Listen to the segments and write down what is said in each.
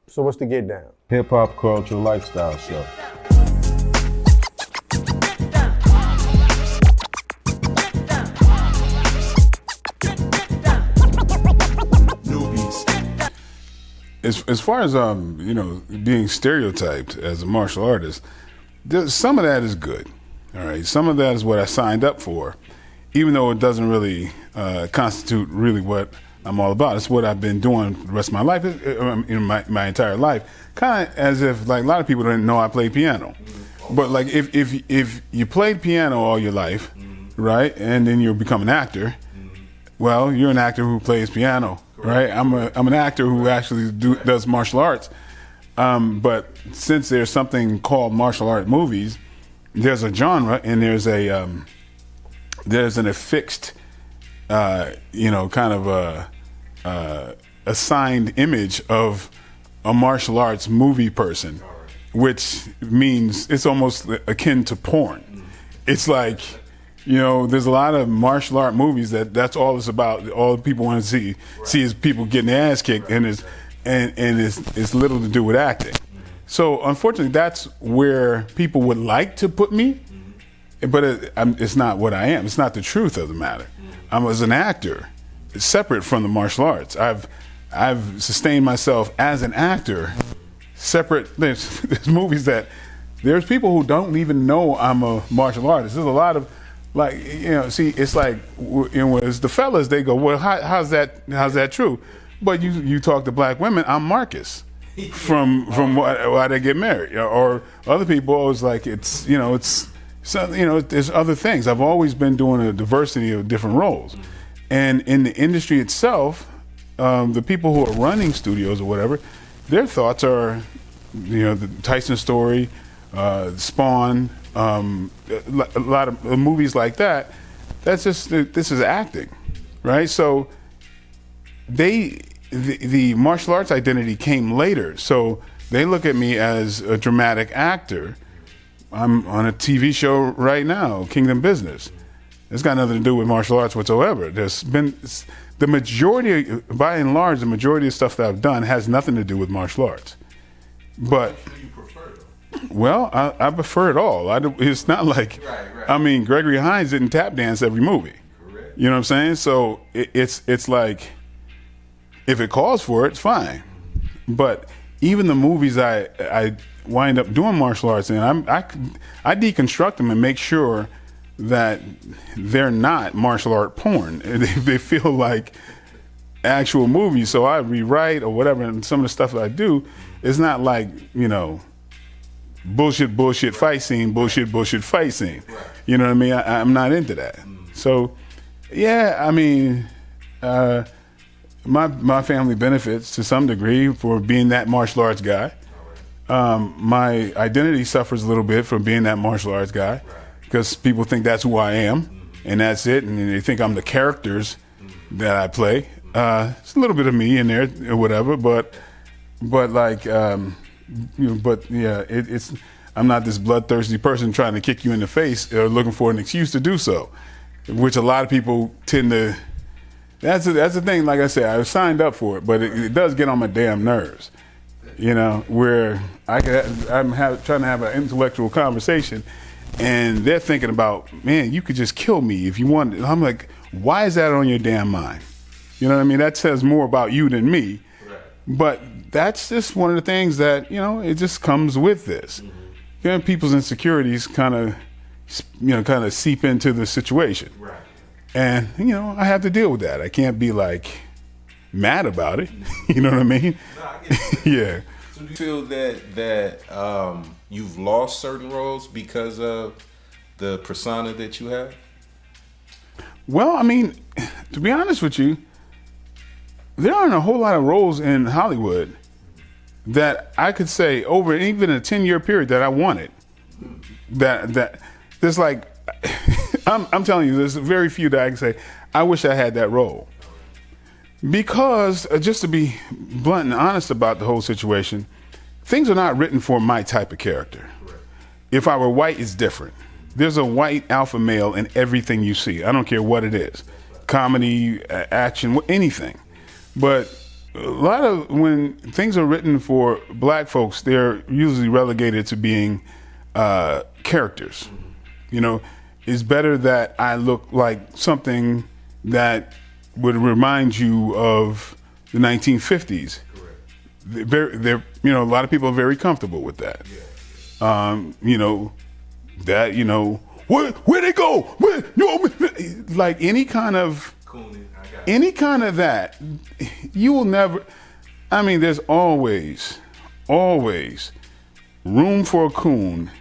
So what's the get down? Hip hop cultural lifestyle show. As far as being stereotyped as a martial artist, some of that is good. All right, some of that is what I signed up for, even though it doesn't really constitute really what I'm all about. It's what I've been doing the rest of my life, my entire life. Kind of as if like a lot of people didn't know I played piano, but like if you played piano all your life, right, and then you become an actor, well, you're an actor who plays piano. Right, I'm an actor who actually does martial arts, but since there's something called martial art movies, there's a genre and there's an affixed, kind of a assigned image of a martial arts movie person, which means it's almost akin to porn. It's like, there's a lot of martial art movies that's all it's about. All people want to see is people getting their ass kicked, and it's little to do with acting. So unfortunately, that's where people would like to put me, but it's not what I am. It's not the truth of the matter. I'm as an actor, separate from the martial arts. I've sustained myself as an actor, separate. There's movies that there's people who don't even know I'm a martial artist. There's a lot of it's like, as the fellas, they go, well, how's that true? But you talk to black women, I'm Marcus from why they get married, or other people. It's like there's other things. I've always been doing a diversity of different roles, and in the industry itself, the people who are running studios or whatever, their thoughts are, the Tyson story, Spawn. A lot of movies like that. This is acting, right? So the martial arts identity came later. So they look at me as a dramatic actor. I'm on a TV show right now, Kingdom Business. It's got nothing to do with martial arts whatsoever. There's been the majority, by and large, the majority of stuff that I've done has nothing to do with martial arts. But well, I prefer it all. It's not like, right. I mean, Gregory Hines didn't tap dance every movie. Correct. You know what I'm saying? So it's like, if it calls for it, it's fine. But even the movies I wind up doing martial arts in, I deconstruct them and make sure that they're not martial art porn. They feel like actual movies. So I rewrite or whatever, and some of the stuff that I do is not like, bullshit fight scene, bullshit fight scene. Right. You know what I mean? I'm not into that. So, yeah, I mean, my family benefits to some degree for being that martial arts guy. My identity suffers a little bit from being that martial arts guy because people think that's who I am and that's it, and they think I'm the characters that I play. It's a little bit of me in there or whatever, but like. But yeah, it's. I'm not this bloodthirsty person trying to kick you in the face or looking for an excuse to do so, which a lot of people tend to. That's the thing. Like I said, I signed up for it, but it does get on my damn nerves. Where I'm trying to have an intellectual conversation, and they're thinking about, man, you could just kill me if you wanted. I'm like, why is that on your damn mind? You know what I mean? That says more about you than me. Right. But that's just one of the things that, it just comes with this. People's insecurities kind of seep into the situation. Right. And, I have to deal with that. I can't be like mad about it. You know what I mean? No, I get it. Yeah. So do you feel that you've lost certain roles because of the persona that you have? Well, I mean, to be honest with you, there aren't a whole lot of roles in Hollywood that I could say over even a 10-year period that I wanted. That there's like, I'm telling you, there's very few that I can say, I wish I had that role. Because, just to be blunt and honest about the whole situation, things are not written for my type of character. If I were white, it's different. There's a white alpha male in everything you see. I don't care what it is. Comedy, action, anything. But a lot of when things are written for black folks, they're usually relegated to being characters. You know, it's better that I look like something that would remind you of the 1950s. They're you know, a lot of people are very comfortable with that. You know, that, you know, where they go? Where, you know, like any kind of that, you will never. I mean, there's always room for a coon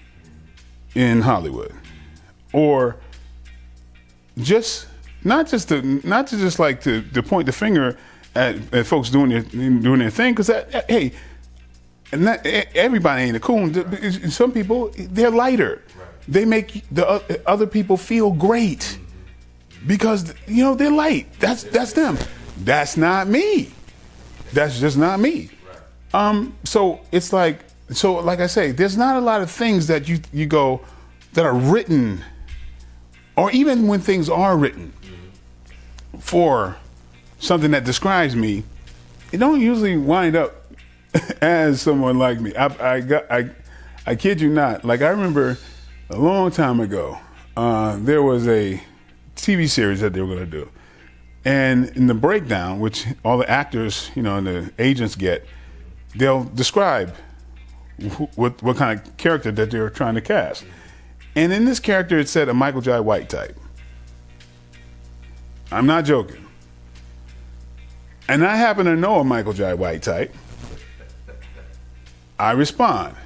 in Hollywood, or just not to just like to point the finger at folks doing their thing, because hey, and not everybody ain't a coon. Some people, they're lighter. They make the other people feel great because, you know, they're light. That's them. That's not me. That's just not me. So it's like I say, there's not a lot of things that you go that are written, or even when things are written for something that describes me, it don't usually wind up as someone like me. I kid you not. Like, I remember a long time ago, there was a TV series that they were going to do. And in the breakdown, which all the actors, you know, and the agents get, they'll describe what kind of character that they're trying to cast. And in this character, it said a Michael Jai White type. I'm not joking. And I happen to know a Michael Jai White type. I respond.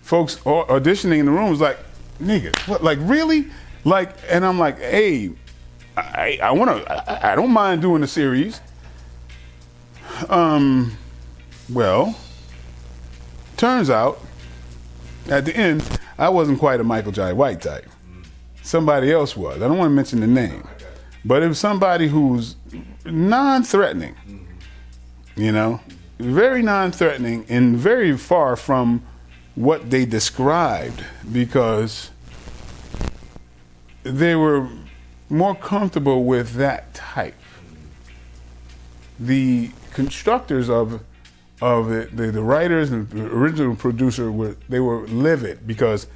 Folks auditioning in the room was like, nigga, what, like, really? Like, and I'm like, hey, I don't mind doing the series. Well, turns out at the end, I wasn't quite a Michael Jai White type. Somebody else was. I don't want to mention the name, but it was somebody who's non-threatening, you know, very non-threatening and very far from what they described, because they were more comfortable with that type. The constructors of it, the writers and the original producer, they were livid because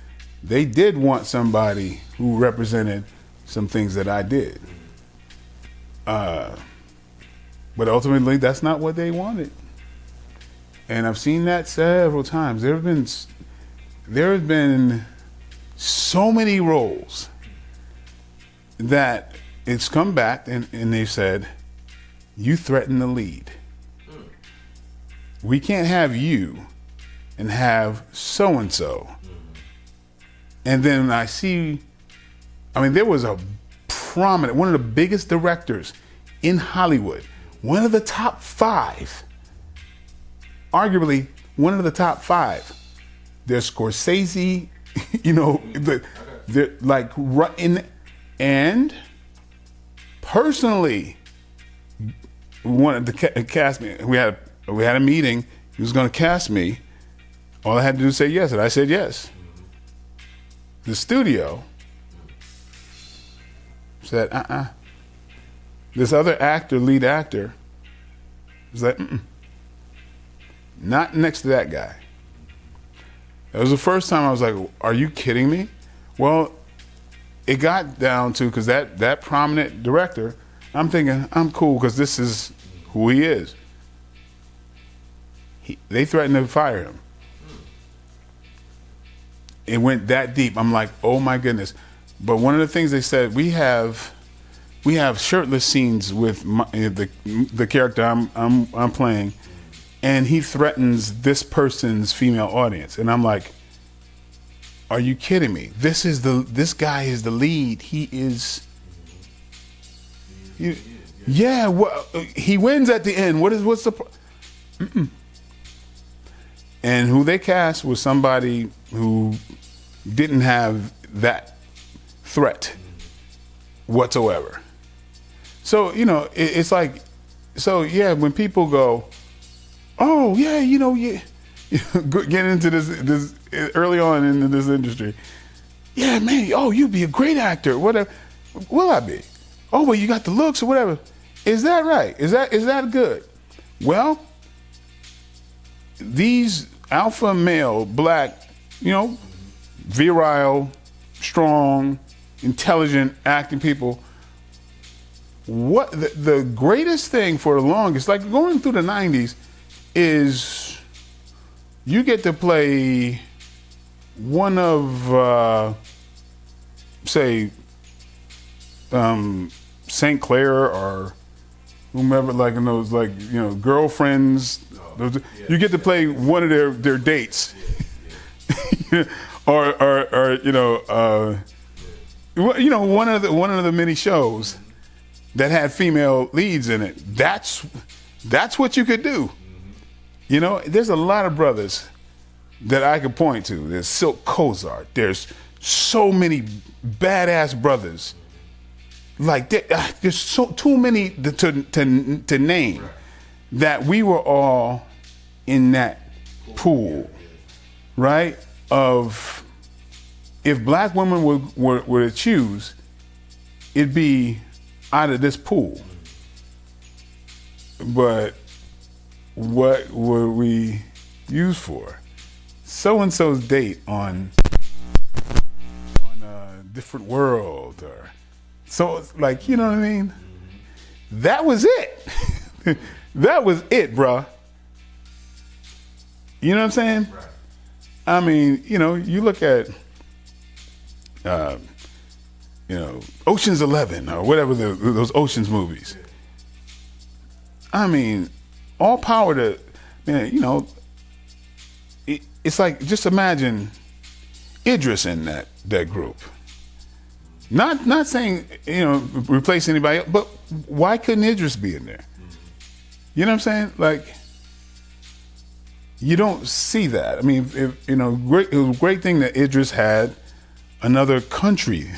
they did want somebody who represented some things that I did. But ultimately, that's not what they wanted. And I've seen that several times. There have been so many roles that it's come back and they've said, you threaten the lead. We can't have you and have so-and-so. And then I mean, there was a prominent, one of the biggest directors in Hollywood, one of the top 5, arguably one of the top 5. There's Scorsese, you know, they're like, and personally wanted to cast me. We had a meeting. He was going to cast me. All I had to do was say yes, and I said yes. The studio said, This other actor, lead actor, was like, not next to that guy. That was the first time I was like, are you kidding me? Well, it got down to, because that prominent director, I'm thinking, I'm cool because this is who he is. They threatened to fire him. It went that deep. I'm like, oh my goodness. But one of the things they said, we have shirtless scenes with the character I'm playing, and he threatens this person's female audience, and I'm like, are you kidding me? This guy is the lead. He is. Yeah. Well, he wins at the end. What's the? And who they cast was somebody who didn't have that threat whatsoever. So, you know, it's like, so yeah, when people go, oh yeah, you know, yeah, get into this early on into this industry, yeah, man, oh, you'd be a great actor, whatever. Will I be? Oh, well, you got the looks or whatever. Is that right? Is that good? Well, these alpha male, black, virile, strong, intelligent, acting people, what the greatest thing for the longest, like going through the 90s, is you get to play one of, say, St. Clair or whomever, like in those, like, girlfriends. You get to play one of their dates, or one of the many shows that had female leads in it. That's what you could do. There's a lot of brothers that I could point to. There's Silk Cozart. There's so many badass brothers. Like there's too many to name, that we were all in that pool, right? Of if black women were to choose, it'd be out of this pool. But what were we used for? So-and-so's date on a different world, or so it's like, you know what I mean? That was it. That was it, bruh. You know what I'm saying? Right. I mean, you look at, Ocean's 11 or whatever those Ocean's movies. I mean, all power to, man, it's like, just imagine Idris in that group. Not saying, replace anybody else, but why couldn't Idris be in there? You know what I'm saying? Like, you don't see that. I mean, it was a great thing that Idris had another country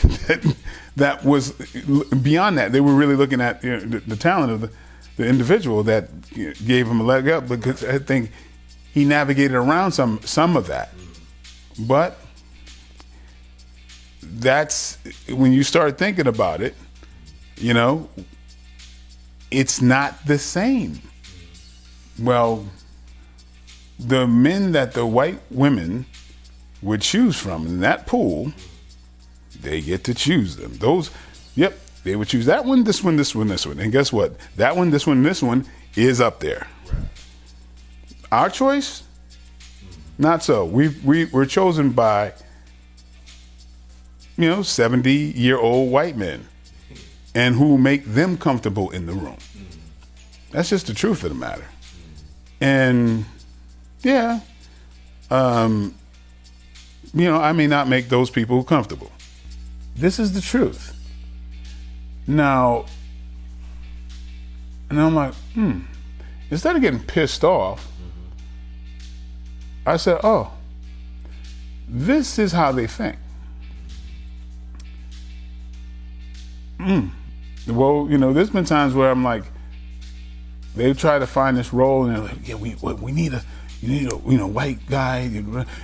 that was beyond that. They were really looking at the talent of the individual that gave him a leg up, because I think he navigated around some of that. But that's when you start thinking about it, it's not the same. Well, the men that the white women would choose from in that pool, they get to choose them. They would choose that one, this one, this one, this one. And guess what? That one, this one, this one is up there. Right. Our choice? Not so. We're chosen by 70-year-old white men, and who make them comfortable in the room. That's just the truth of the matter. And yeah, I may not make those people comfortable. This is the truth. Now, and I'm like, instead of getting pissed off, I said, oh, this is how they think. Well, there's been times where I'm like, they try to find this role, and they're like, yeah, we need a white guy.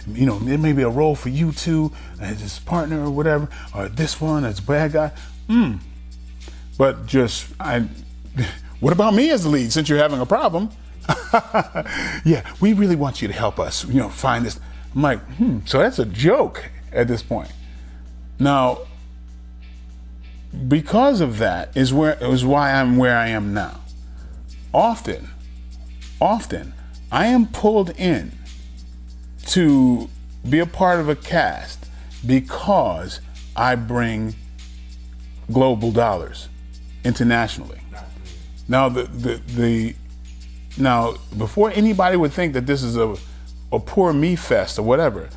There may be a role for you too, as his partner or whatever, or this one as a bad guy. But what about me as the lead, since you're having a problem? Yeah, we really want you to help us, find this. I'm like, so that's a joke at this point. Now, because of that is why I'm where I am now. Often, I am pulled in to be a part of a cast because I bring global dollars internationally. Now, now before anybody would think that this is a poor me fest or whatever,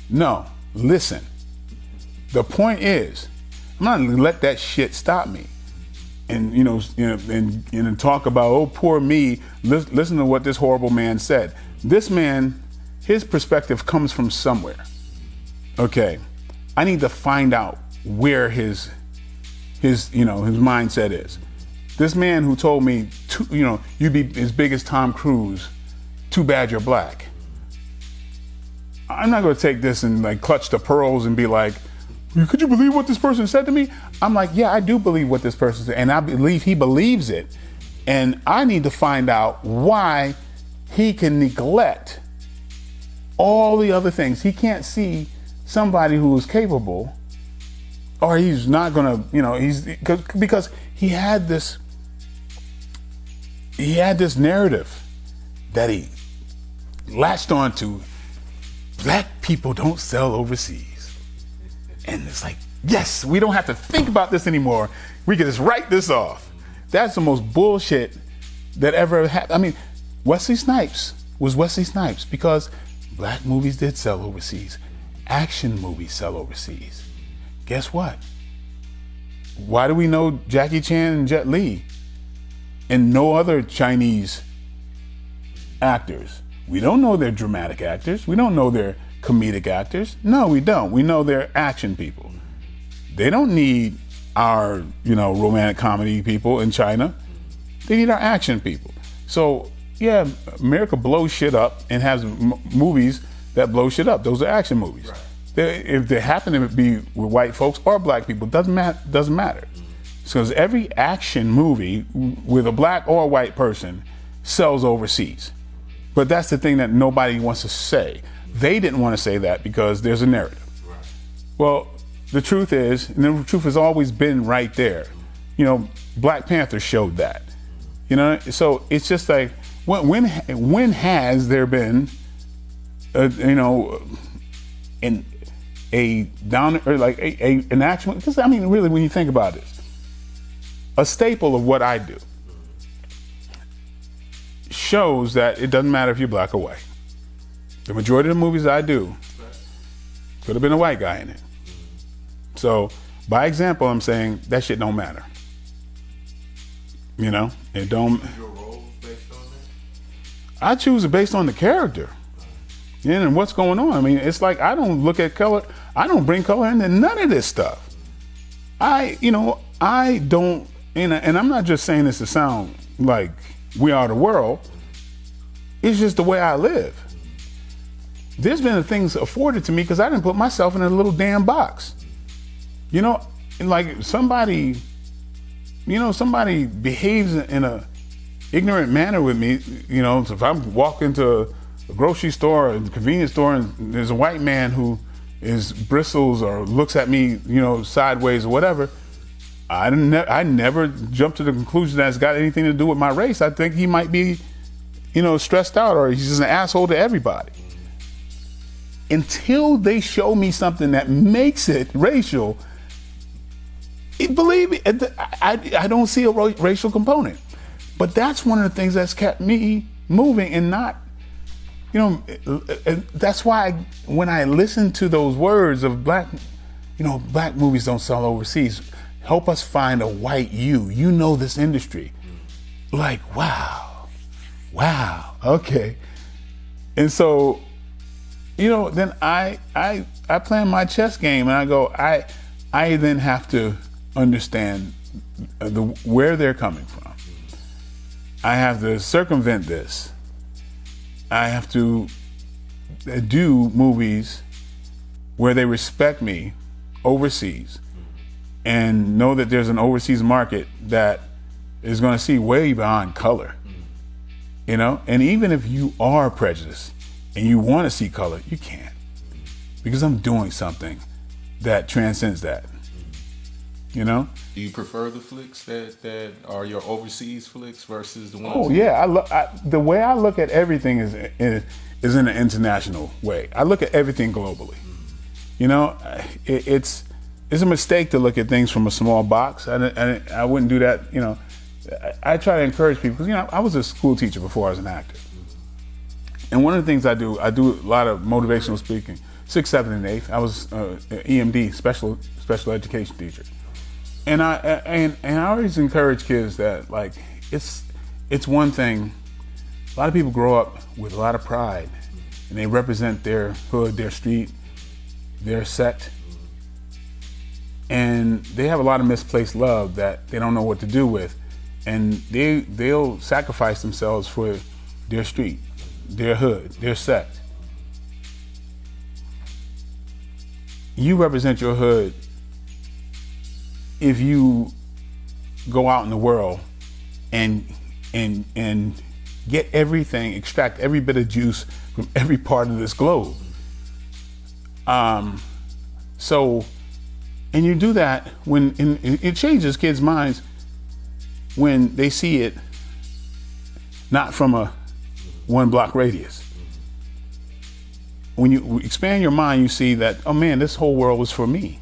no, listen. The point is, I'm not gonna let that shit stop me. And and talk about, oh, poor me. Listen to what this horrible man said. This man, his perspective comes from somewhere. Okay, I need to find out where his mindset is. This man who told me, you'd be as big as Tom Cruise. Too bad you're black. I'm not going to take this and like clutch the pearls and be like, could you believe what this person said to me? I'm like, yeah, I do believe what this person said, and I believe he believes it And I need to find out why he can neglect all the other things. He can't see somebody who is capable, or he's not gonna, because he had this narrative that he latched onto. Black people don't sell overseas. And it's like, yes, we don't have to think about this anymore. We can just write this off. That's the most bullshit that ever happened. I mean, Wesley Snipes was Wesley Snipes because black movies did sell overseas. Action movies sell overseas. Guess what? Why do we know Jackie Chan and Jet Li and no other Chinese actors? We don't know they're dramatic actors. We don't know they're comedic actors. No, we don't. We know they're action people. They don't need our, romantic comedy people in China. They need our action people. So, yeah, America blows shit up and has movies that blow shit up. Those are action movies. Right. If they happen to be with white folks or black people, doesn't matter. Because every action movie with a black or a white person sells overseas. But that's the thing that nobody wants to say. They didn't want to say that because there's a narrative. Right. Well, the truth is, and the truth has always been right there. Black Panther showed that. So it's just like, when has there been, an action? Because really, when you think about this, a staple of what I do shows that it doesn't matter if you're black or white. The majority of the movies I do could have been a white guy in it. So, by example, I'm saying that shit don't matter. It don't. Your roles based on that? I choose it based on the character. And what's going on. I mean, it's like I don't look at color. I don't bring color into none of this stuff. I don't. And I'm not just saying this to sound like we are the world. It's just the way I live. There's been things afforded to me because I didn't put myself in a little damn box. Like somebody behaves in a ignorant manner with me. So if I walk into a grocery store, a convenience store, and there's a white man who bristles or looks at me, sideways or whatever, I never jump to the conclusion that it's got anything to do with my race. I think he might be, stressed out, or he's just an asshole to everybody. Until they show me something that makes it racial, believe me, I don't see a racial component. But that's one of the things that's kept me moving and not, that's why when I listen to those words of black movies don't sell overseas, help us find a white you. This industry. Like, wow, okay. And so, then I plan my chess game and I go, I then have to understand where they're coming from. I have to circumvent this. I have to do movies where they respect me overseas and know that there's an overseas market that is going to see way beyond color. And even if you are prejudiced and you want to see color, you can't, because I'm doing something that transcends that. Do you prefer the flicks that are your overseas flicks versus the ones? Oh yeah, the way I look at everything is in an international way. I look at everything globally. It's a mistake to look at things from a small box. I wouldn't do that. I try to encourage people because I was a school teacher before I was an actor, and one of the things I do a lot of motivational speaking. 6th, 7th, and 8th. I was EMD, special education teacher. And I always encourage kids that, like, it's one thing. A lot of people grow up with a lot of pride, and they represent their hood, their street, their sect, and they have a lot of misplaced love that they don't know what to do with, and they'll sacrifice themselves for their street, their hood, their sect. You represent your hood if you go out in the world and and get everything, extract every bit of juice from every part of this globe. So, and you do that when it changes kids' minds when they see it not from a 1 block radius. When you expand your mind, you see that, oh man, this whole world was for me.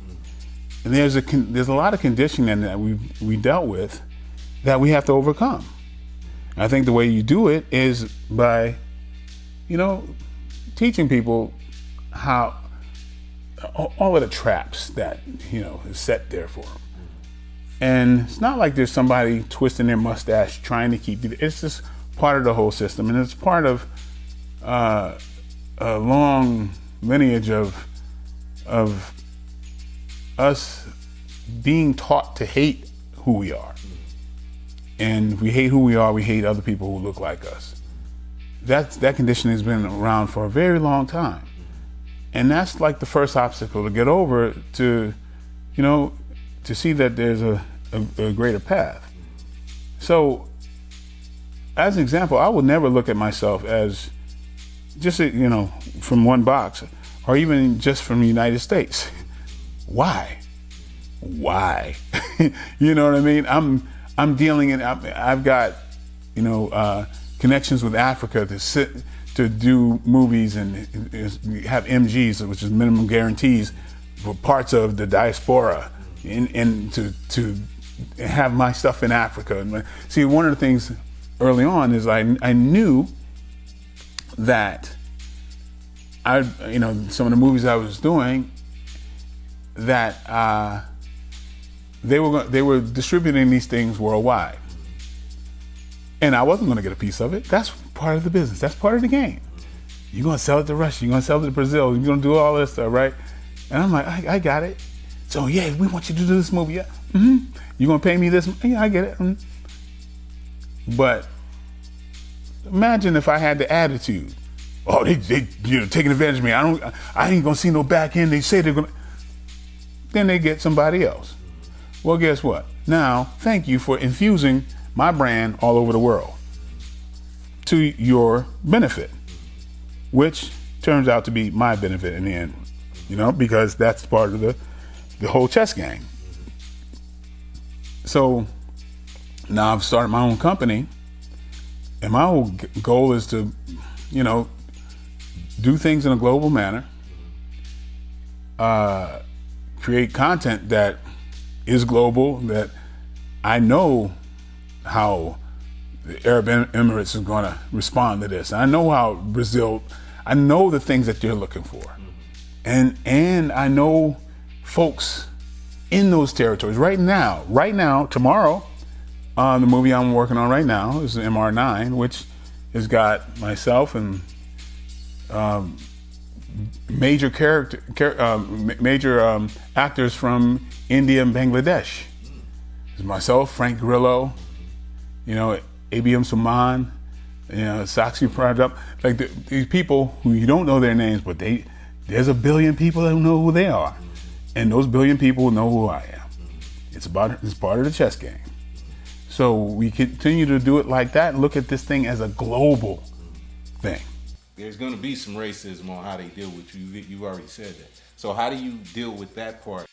And there's a lot of conditioning that we dealt with that we have to overcome. I think the way you do it is by, teaching people how all of the traps that, is set there for them. And it's not like there's somebody twisting their mustache trying to keep you. It's just part of the whole system. And it's part of a long lineage of us being taught to hate who we are. And if we hate who we are, we hate other people who look like us. That condition has been around for a very long time. And that's like the first obstacle to get over, to see that there's a greater path. So, as an example, I would never look at myself as just, from 1 box, or even just from the United States. Why? You know what I mean? I'm dealing in, I've got, connections with Africa to do movies and have MGs, which is minimum guarantees, for parts of the diaspora, and to have my stuff in Africa. And see, one of the things early on is I knew that some of the movies I was doing, that they were distributing these things worldwide. And I wasn't going to get a piece of it. That's part of the business. That's part of the game. You're going to sell it to Russia. You're going to sell it to Brazil. You're going to do all this stuff, right? And I'm like, I got it. So, yeah, we want you to do this movie. Yeah. Mm-hmm. You're going to pay me this? Yeah, I get it. Mm-hmm. But imagine if I had the attitude, oh, they taking advantage of me. I ain't going to see no back end. They say they're going to. Then they get somebody else. Well, guess what? Now, thank you for infusing my brand all over the world to your benefit, which turns out to be my benefit in the end, because that's part of the whole chess game. So now I've started my own company, and my whole goal is to, do things in a global manner, create content that is global, that I know how the Arab Emirates is going to respond to this. I know how Brazil, I know the things that they're looking for. And I know folks in those territories right now, tomorrow, the movie I'm working on right now is MR9, which has got myself and major actors from India and Bangladesh. It's myself, Frank Grillo, ABM Suman, Saksi Pradap, like these people who you don't know their names, but there's a billion people that know who they are. And those billion people know who I am. It's part of the chess game. So we continue to do it like that and look at this thing as a global thing. There's going to be some racism on how they deal with you. You already said that. So how do you deal with that part?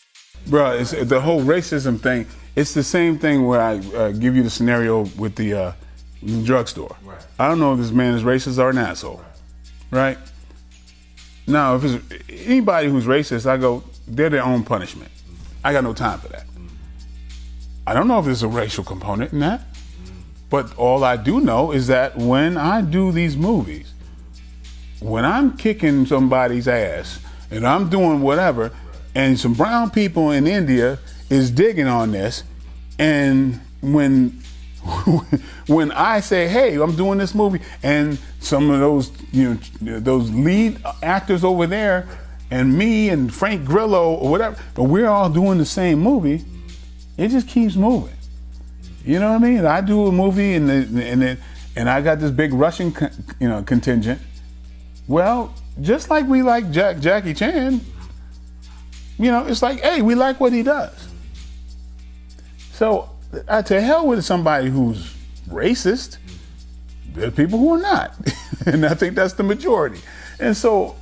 Bro, it's the whole racism thing. It's the same thing where I give you the scenario with the drugstore. Right. I don't know if this man is racist or an asshole, right? Now, if it's anybody who's racist, I go, they're their own punishment. I got no time for that. I don't know if there's a racial component in that, but all I do know is that when I do these movies, when I'm kicking somebody's ass and I'm doing whatever, and some brown people in India is digging on this, and when I say, hey, I'm doing this movie, and some of those, those lead actors over there, and me and Frank Grillo or whatever, but we're all doing the same movie, it just keeps moving. You know what I mean? I do a movie and I got this big Russian contingent. Well, just like we like Jackie Chan, it's like, hey, we like what he does. So to hell with somebody who's racist. There's people who are not. And I think that's the majority. And so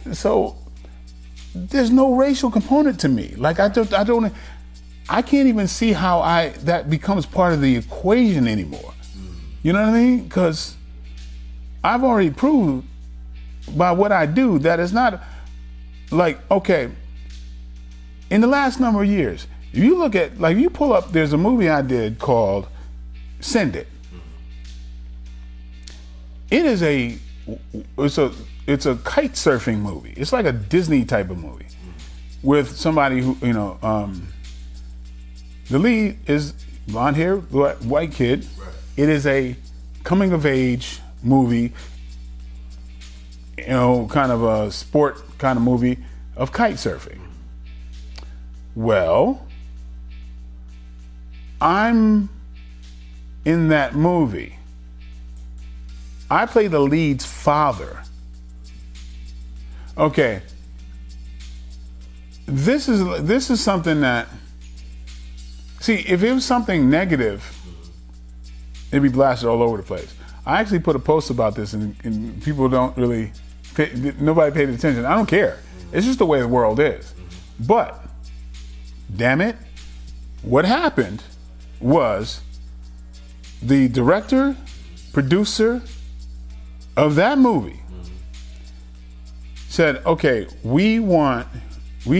there's no racial component to me. Like I can't even see how that becomes part of the equation anymore. You know what I mean? Because I've already proved by what I do that it's not like, okay, in the last number of years, if you look at, like, you pull up, there's a movie I did called Send It. It's a kite surfing movie. It's like a Disney type of movie with somebody who, the lead is blonde hair, white kid. Right. It is a coming of age movie, kind of a sport kind of movie of kite surfing. Well, I'm in that movie. I play the lead's father. Okay. This is something that, see, if it was something negative, it'd be blasted all over the place. I actually put a post about this and people don't really, nobody paid attention. I don't care. It's just the way the world is. But, damn it, what happened was the director, producer of that movie said, okay, we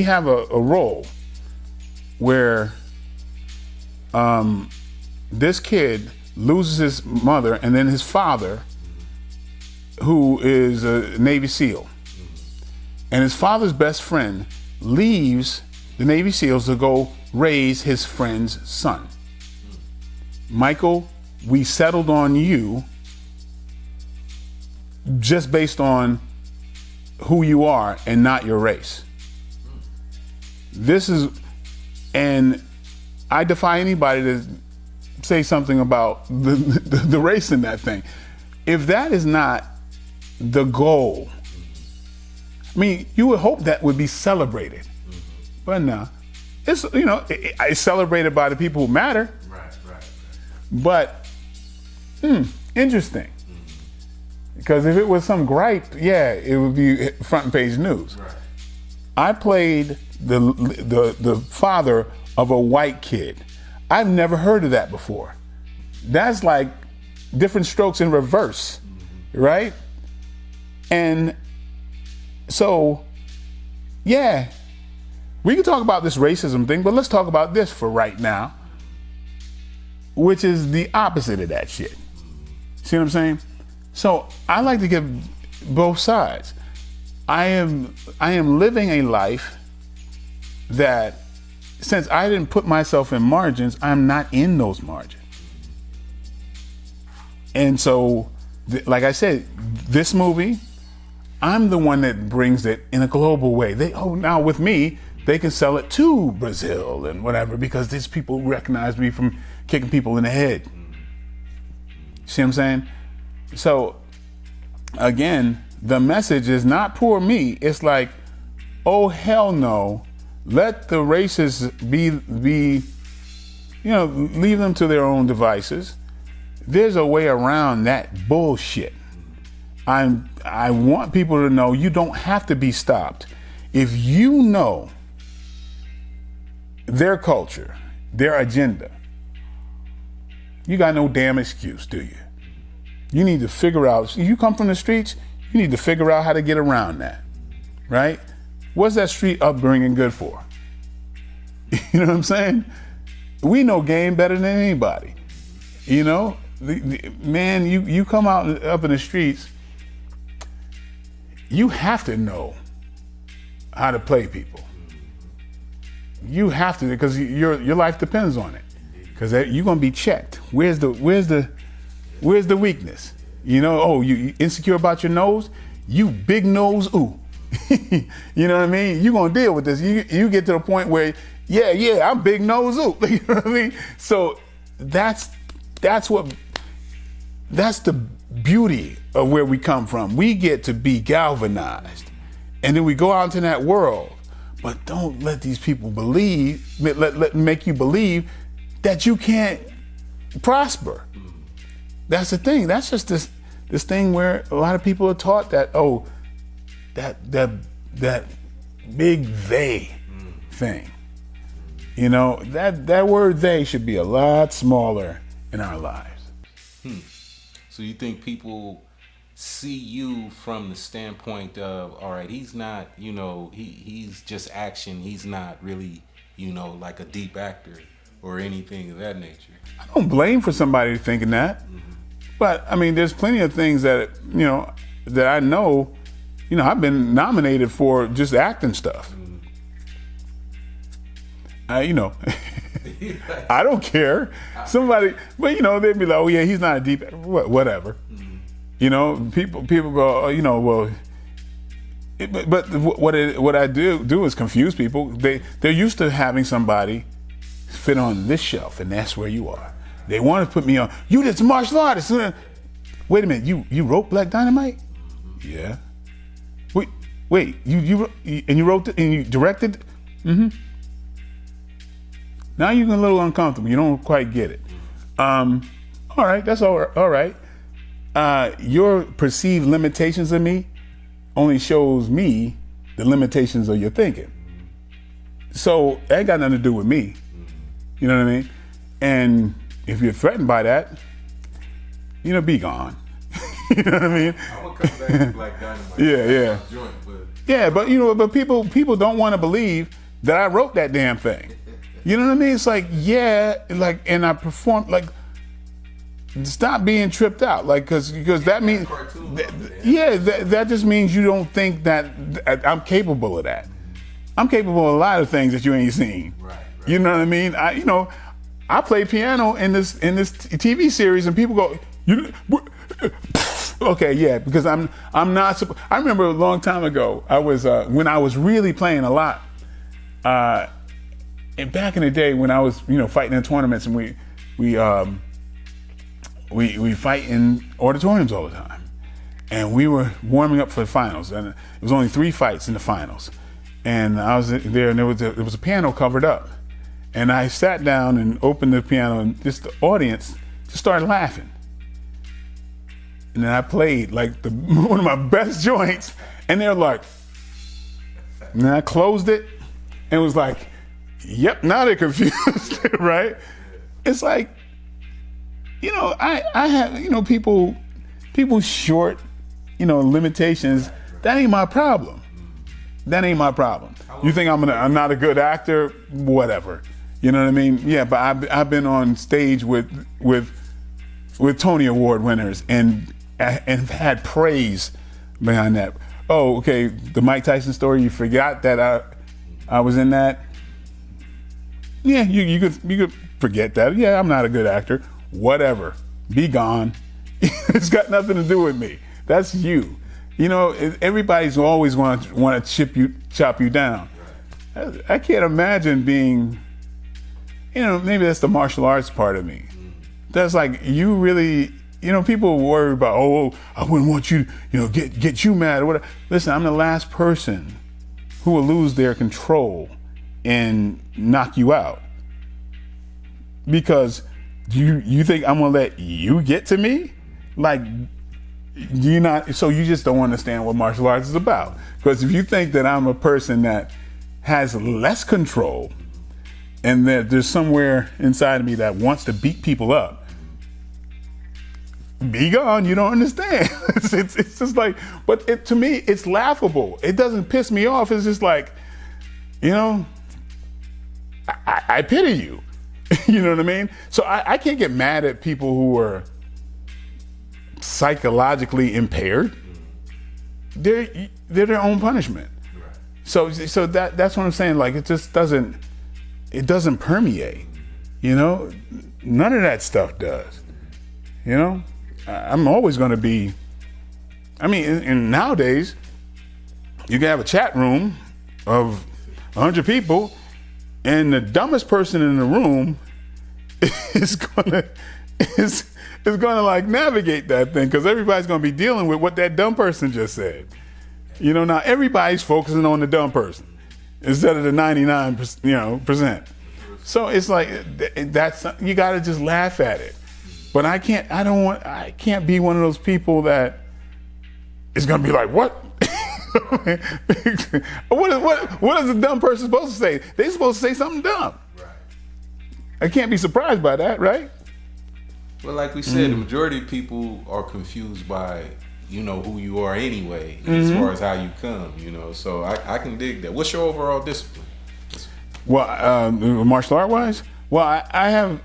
have a role where this kid loses his mother and then his father, who is a Navy SEAL. And his father's best friend leaves the Navy SEALs to go raise his friend's son. Michael, we settled on you just based on who you are and not your race. And I defy anybody to say something about the race in that thing. If that is not the goal, I mean, you would hope that would be celebrated, but no, it's celebrated by the people who matter. Right. But interesting, because if it was some gripe, yeah, it would be front page news. Right. I played the father of a white kid. I've never heard of that before. That's like different strokes in reverse, right? And so, yeah, we can talk about this racism thing, but let's talk about this for right now, which is the opposite of that shit. See what I'm saying? So I like to give both sides. I am living a life that, since I didn't put myself in margins, I'm not in those margins. And so, like I said, this movie, I'm the one that brings it in a global way. Now with me, they can sell it to Brazil and whatever, because these people recognize me from kicking people in the head. See what I'm saying? So, again, the message is not poor me. It's like, oh, hell no. Let the racists be, leave them to their own devices. There's a way around that bullshit. I want people to know you don't have to be stopped. If you know their culture, their agenda, you got no damn excuse, do you? You need to figure out, you come from the streets, you need to figure out how to get around that, right? What's that street upbringing good for? You know what I'm saying? We know game better than anybody. Man, you come out up in the streets, you have to know how to play people. You have to, because your life depends on it. Because you're gonna be checked. Where's the weakness? You insecure about your nose? You big nose, ooh. You know what I mean? You're gonna deal with this. You get to the point where, yeah, I'm big nose, ooh. You know what I mean? So that's the beauty of where we come from. We get to be galvanized, and then we go out into that world. But don't let these people make you believe that you can't prosper. that's the thing. That's just this thing where a lot of people are taught that, oh, that big they thing. You know, that word they should be a lot smaller in our lives. So you think people see you from the standpoint of, all right, he's not, you know, he's just action. He's not really, you know, like a deep actor or anything of that nature. I don't blame for somebody thinking that. But I mean, there's plenty of things that, you know, that I know, you know, I've been nominated for just acting stuff. You know, I don't care. Somebody, but you know, they'd be like, oh yeah, he's not a deep, whatever. You know, people go, oh, you know, well, but what I do is confuse people. They're used to having somebody fit on this shelf, and that's where you are. They want to put me on. You did some martial artist. Wait a minute, you wrote Black Dynamite? Yeah. Wait, you wrote it and you directed? Mm-hmm. Now you're a little uncomfortable. You don't quite get it. All right, that's all right. Your perceived limitations of me only shows me the limitations of your thinking. So that ain't got nothing to do with me. You know what I mean? And if you're threatened by that, you know, be gone. You know what I mean? I'm gonna come back to Black Dynamite. Yeah. Joint, yeah, but you know, but people don't want to believe that I wrote that damn thing. You know what I mean? It's like, yeah, like, and I performed, like, stop being tripped out, like, because that means, that just means you don't think that I'm capable of that. I'm capable of a lot of things that you ain't seen. Right. You know what I mean? I play piano in this TV series, and people go, okay, yeah, because I'm not. I remember a long time ago, I was when I was really playing a lot. And back in the day when I was, you know, fighting in tournaments, and we fight in auditoriums all the time, and we were warming up for the finals, and it was only 3 fights in the finals, and I was there, and there was a piano covered up, and I sat down and opened the piano, and just the audience just started laughing, and then I played like one of my best joints, and they're like, and then I closed it, and was like, yep, now they're confused, right? It's like, you know, I have, you know, people short, you know, limitations. That ain't my problem. That ain't my problem. You think I'm not a good actor? Whatever. You know what I mean? Yeah, but I've been on stage with Tony Award winners and had praise behind that. Oh, okay, the Mike Tyson story. You forgot that I was in that. Yeah, you could forget that. Yeah, I'm not a good actor. Whatever. Be gone. It's got nothing to do with me. That's you. You know, everybody's always want to chop you down. I can't imagine being, you know, maybe that's the martial arts part of me. That's like, you really, you know, people worry about, oh, I wouldn't want you, you know, get you mad or whatever. Listen, I'm the last person who will lose their control and knock you out. Because you think I'm gonna let you get to me? Like, you just don't understand what martial arts is about. Because if you think that I'm a person that has less control and that there's somewhere inside of me that wants to beat people up, be gone. You don't understand. It's just like, but to me, it's laughable. It doesn't piss me off. It's just like, you know, I pity you. You know what I mean? So I can't get mad at people who are psychologically impaired. They're their own punishment. So that's what I'm saying. Like, it just doesn't permeate. You know, none of that stuff does. You know, I'm always going to be. I mean, and nowadays, you can have a chat room of 100 people, and the dumbest person in the room is gonna like navigate that thing, because everybody's gonna be dealing with what that dumb person just said. You know, now everybody's focusing on the dumb person instead of the 99%. So it's like, that's, you gotta just laugh at it. But I can't be one of those people that is gonna be like, what? What is a dumb person supposed to say? They're supposed to say something dumb. Right. I can't be surprised by that, right? Well, like we said, the majority of people are confused by, who you are anyway, as far as how you come, So I can dig that. What's your overall discipline? Well, martial art wise, well, I have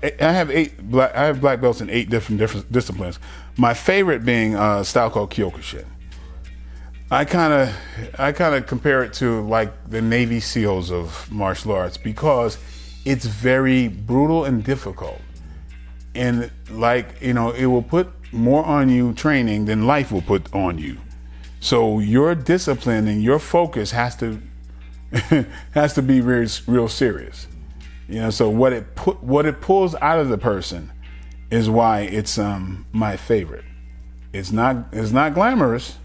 black belts in 8 different disciplines. My favorite being a style called Kyokushin. I kind of compare it to like the Navy SEALs of martial arts because it's very brutal and difficult. And it will put more on you training than life will put on you. So your discipline and your focus has to be real serious. So what it pulls out of the person is why it's my favorite. It's not glamorous.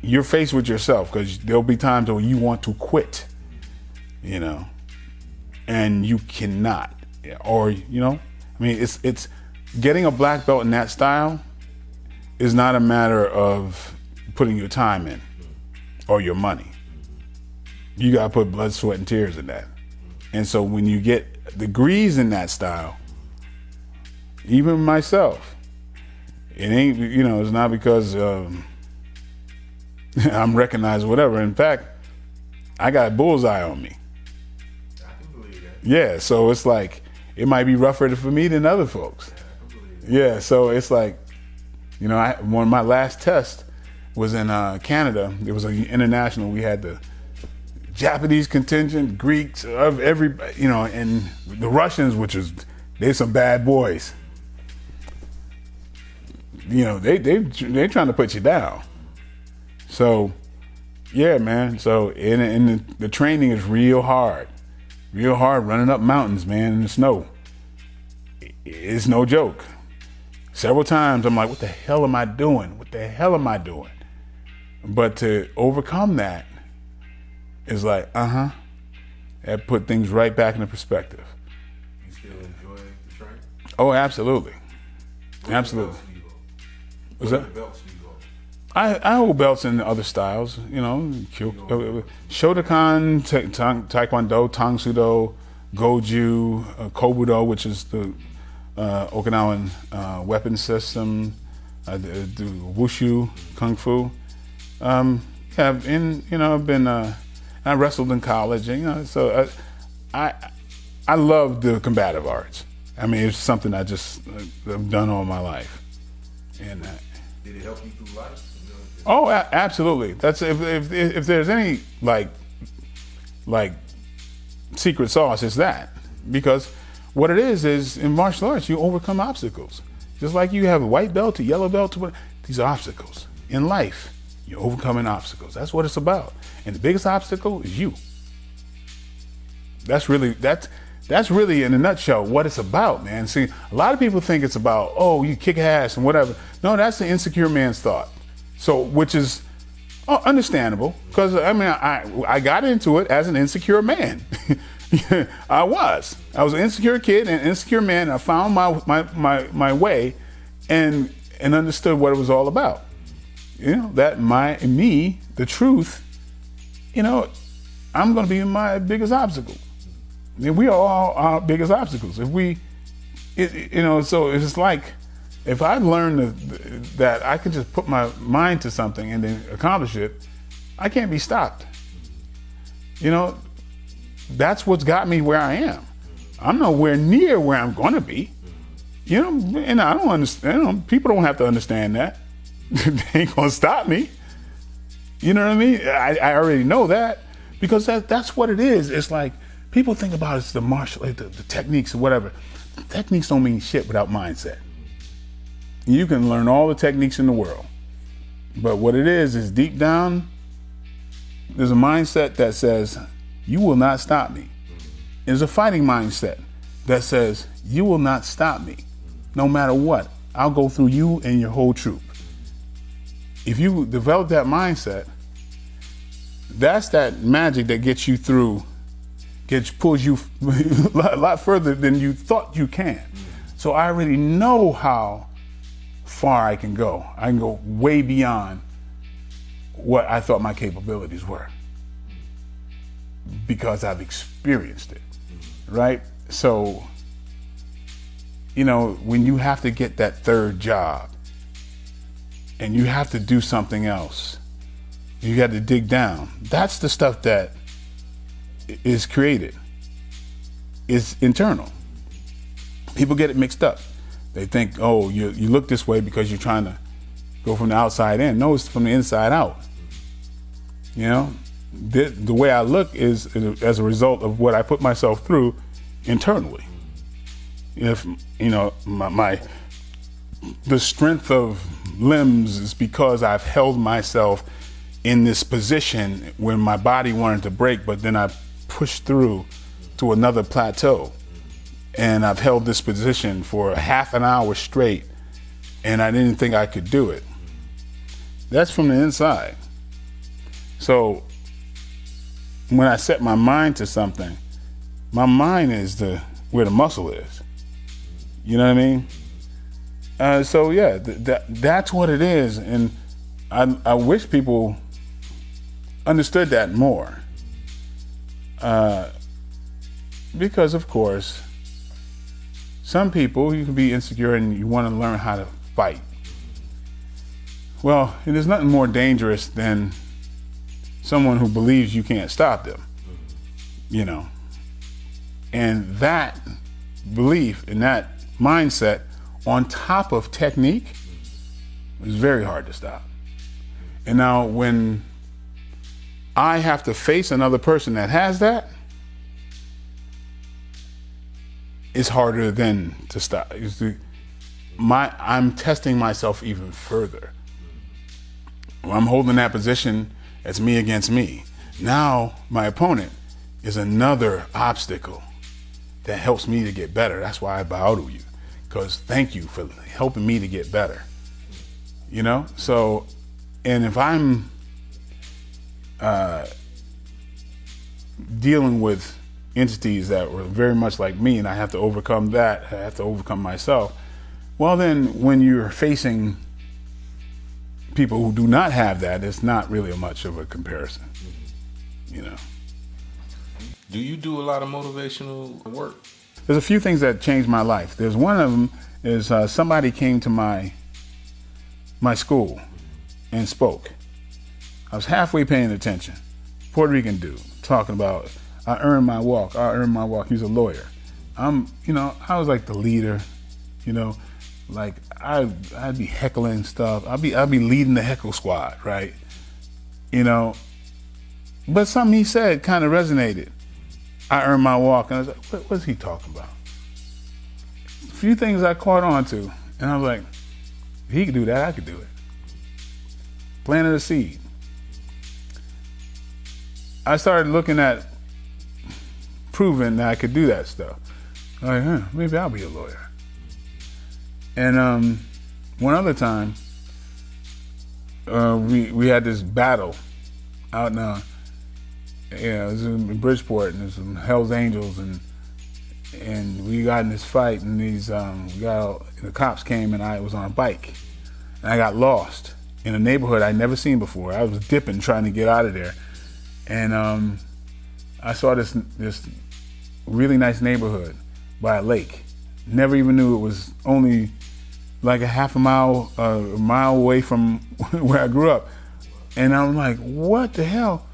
You're faced with yourself because there'll be times when you want to quit, and you cannot. Or it's getting a black belt in that style is not a matter of putting your time in or your money. You gotta put blood, sweat, and tears in that. And so when you get degrees in that style, even myself, it ain't, it's not because I'm recognized or whatever. In fact, I got a bullseye on me. I can believe that. Yeah, so it's like, it might be rougher for me than other folks. Yeah, so it's like, one of my last tests was in Canada. It was an international. We had the Japanese contingent, Greeks, of everybody, and the Russians, they're some bad boys. They're trying to put you down. So, yeah, man. So, and the training is real hard running up mountains, man, in the snow. It's no joke. Several times I'm like, what the hell am I doing? But to overcome that is like, that put things right back into perspective. You still enjoy the training? Oh, absolutely. Absolutely. What's that? Belts you go? I hold belts in other styles, Shotokan, Taekwondo, Tang Sudo, Goju, Kobudo, which is the Okinawan weapon system, do Wushu, Kung Fu. I've been, I wrestled in college, and, so I love the combative arts. I mean, it's something I just have done all my life. And did it help you through life? Oh, absolutely. That's if there's any like secret sauce, it's that. Because what it is in martial arts, you overcome obstacles. Just like you have a white belt, a yellow belt, these are obstacles. In life, you're overcoming obstacles. That's what it's about. And the biggest obstacle is you. That's really in a nutshell what it's about, man. See, a lot of people think it's about, oh, you kick ass and whatever. No, that's the insecure man's thought. So, which is understandable, because I got into it as an insecure man. I was an insecure kid and insecure man. And I found my way, and understood what it was all about. That the truth. I'm going to be my biggest obstacle. And we are all our biggest obstacles. So it's like, if I learn that I can just put my mind to something and then accomplish it, I can't be stopped. That's what's got me where I am. I'm nowhere near where I'm going to be. And I don't understand. People don't have to understand that. They ain't going to stop me. You know what I mean? I already know that, because that's what it is. It's like, people think about it's the techniques or whatever. Techniques don't mean shit without mindset. You can learn all the techniques in the world, but what it is deep down, there's a mindset that says, you will not stop me. There's a fighting mindset that says, you will not stop me. No matter what, I'll go through you and your whole troop. If you develop that mindset, that's that magic that gets you through, pulls you a lot further than you thought you can. So I already know how far I can go. I can go way beyond what I thought my capabilities were because I've experienced it, right? So, when you have to get that third job and you have to do something else, you got to dig down. That's the stuff that is created, is internal. People get it mixed up. They think, oh, you look this way because you're trying to go from the outside in. No, it's from the inside out. The way I look is as a result of what I put myself through internally. If the strength of limbs is because I've held myself in this position when my body wanted to break, but then I pushed through to another plateau, and I've held this position for a half an hour straight, and I didn't think I could do it. That's from the inside. So when I set my mind to something, my mind is where the muscle is. You know what I mean? So yeah, that's what it is, and I wish people understood that more. Because of course, some people, you can be insecure and you want to learn how to fight. Well, there's nothing more dangerous than someone who believes you can't stop them, And that belief and that mindset on top of technique is very hard to stop. And now when I have to face another person that has that, it's harder then to stop. I'm testing myself even further. When I'm holding that position, it's me against me. Now my opponent is another obstacle that helps me to get better. That's why I bow to you, because thank you for helping me to get better. So, and if I'm dealing with entities that were very much like me and I have to overcome that, I have to overcome myself, well then when you're facing people who do not have that, it's not really much of a comparison. Do you do a lot of motivational work? There's a few things that changed my life. There's one of them is somebody came to my school and spoke. I was halfway paying attention. Puerto Rican dude talking about, I earned my walk. He's a lawyer. I was like the leader, like I'd be heckling stuff. I'd be leading the heckle squad, right? But something he said kind of resonated. I earned my walk, and I was like, what's he talking about? A few things I caught on to, and I was like, if he could do that, I could do it. Planted a seed. I started looking at proving that I could do that stuff. Like, maybe I'll be a lawyer. And one other time, we had this battle out in it was in Bridgeport, and there's some Hell's Angels, and we got in this fight, and the cops came, and I was on a bike, and I got lost in a neighborhood I'd never seen before. I was dipping, trying to get out of there, and I saw this really nice neighborhood by a lake. Never even knew it was only like a mile away from where I grew up, and I'm like, what the hell?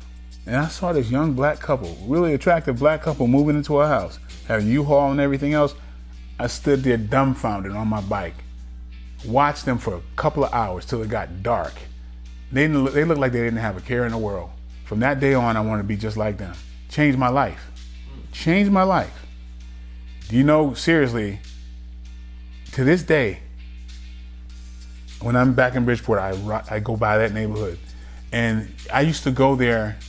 And I saw this young black couple, really attractive black couple, moving into a house, had a U-Haul and everything else. I stood there dumbfounded on my bike, watched them for a couple of hours till it got dark. They looked like they didn't have a care in the world. From that day on, I wanted to be just like them. Changed my life. Changed my life. Do you know, seriously, to this day, when I'm back in Bridgeport, I go by that neighborhood. And I used to go there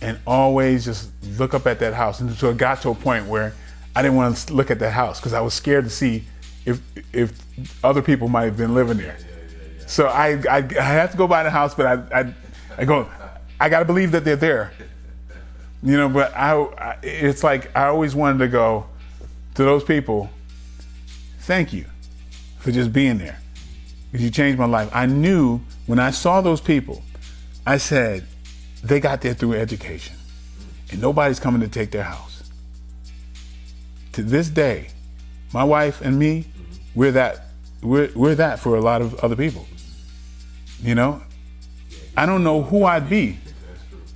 and always just look up at that house until it got to a point where I didn't want to look at that house because I was scared to see if other people might have been living there. So I have to go by the house, but I go, I got to believe that they're there. But it's like I always wanted to go to those people, thank you for just being there. Because you changed my life. I knew when I saw those people, I said, they got there through education. And nobody's coming to take their house. To this day, my wife and me, we're that for a lot of other people. You know? I don't know who I'd be.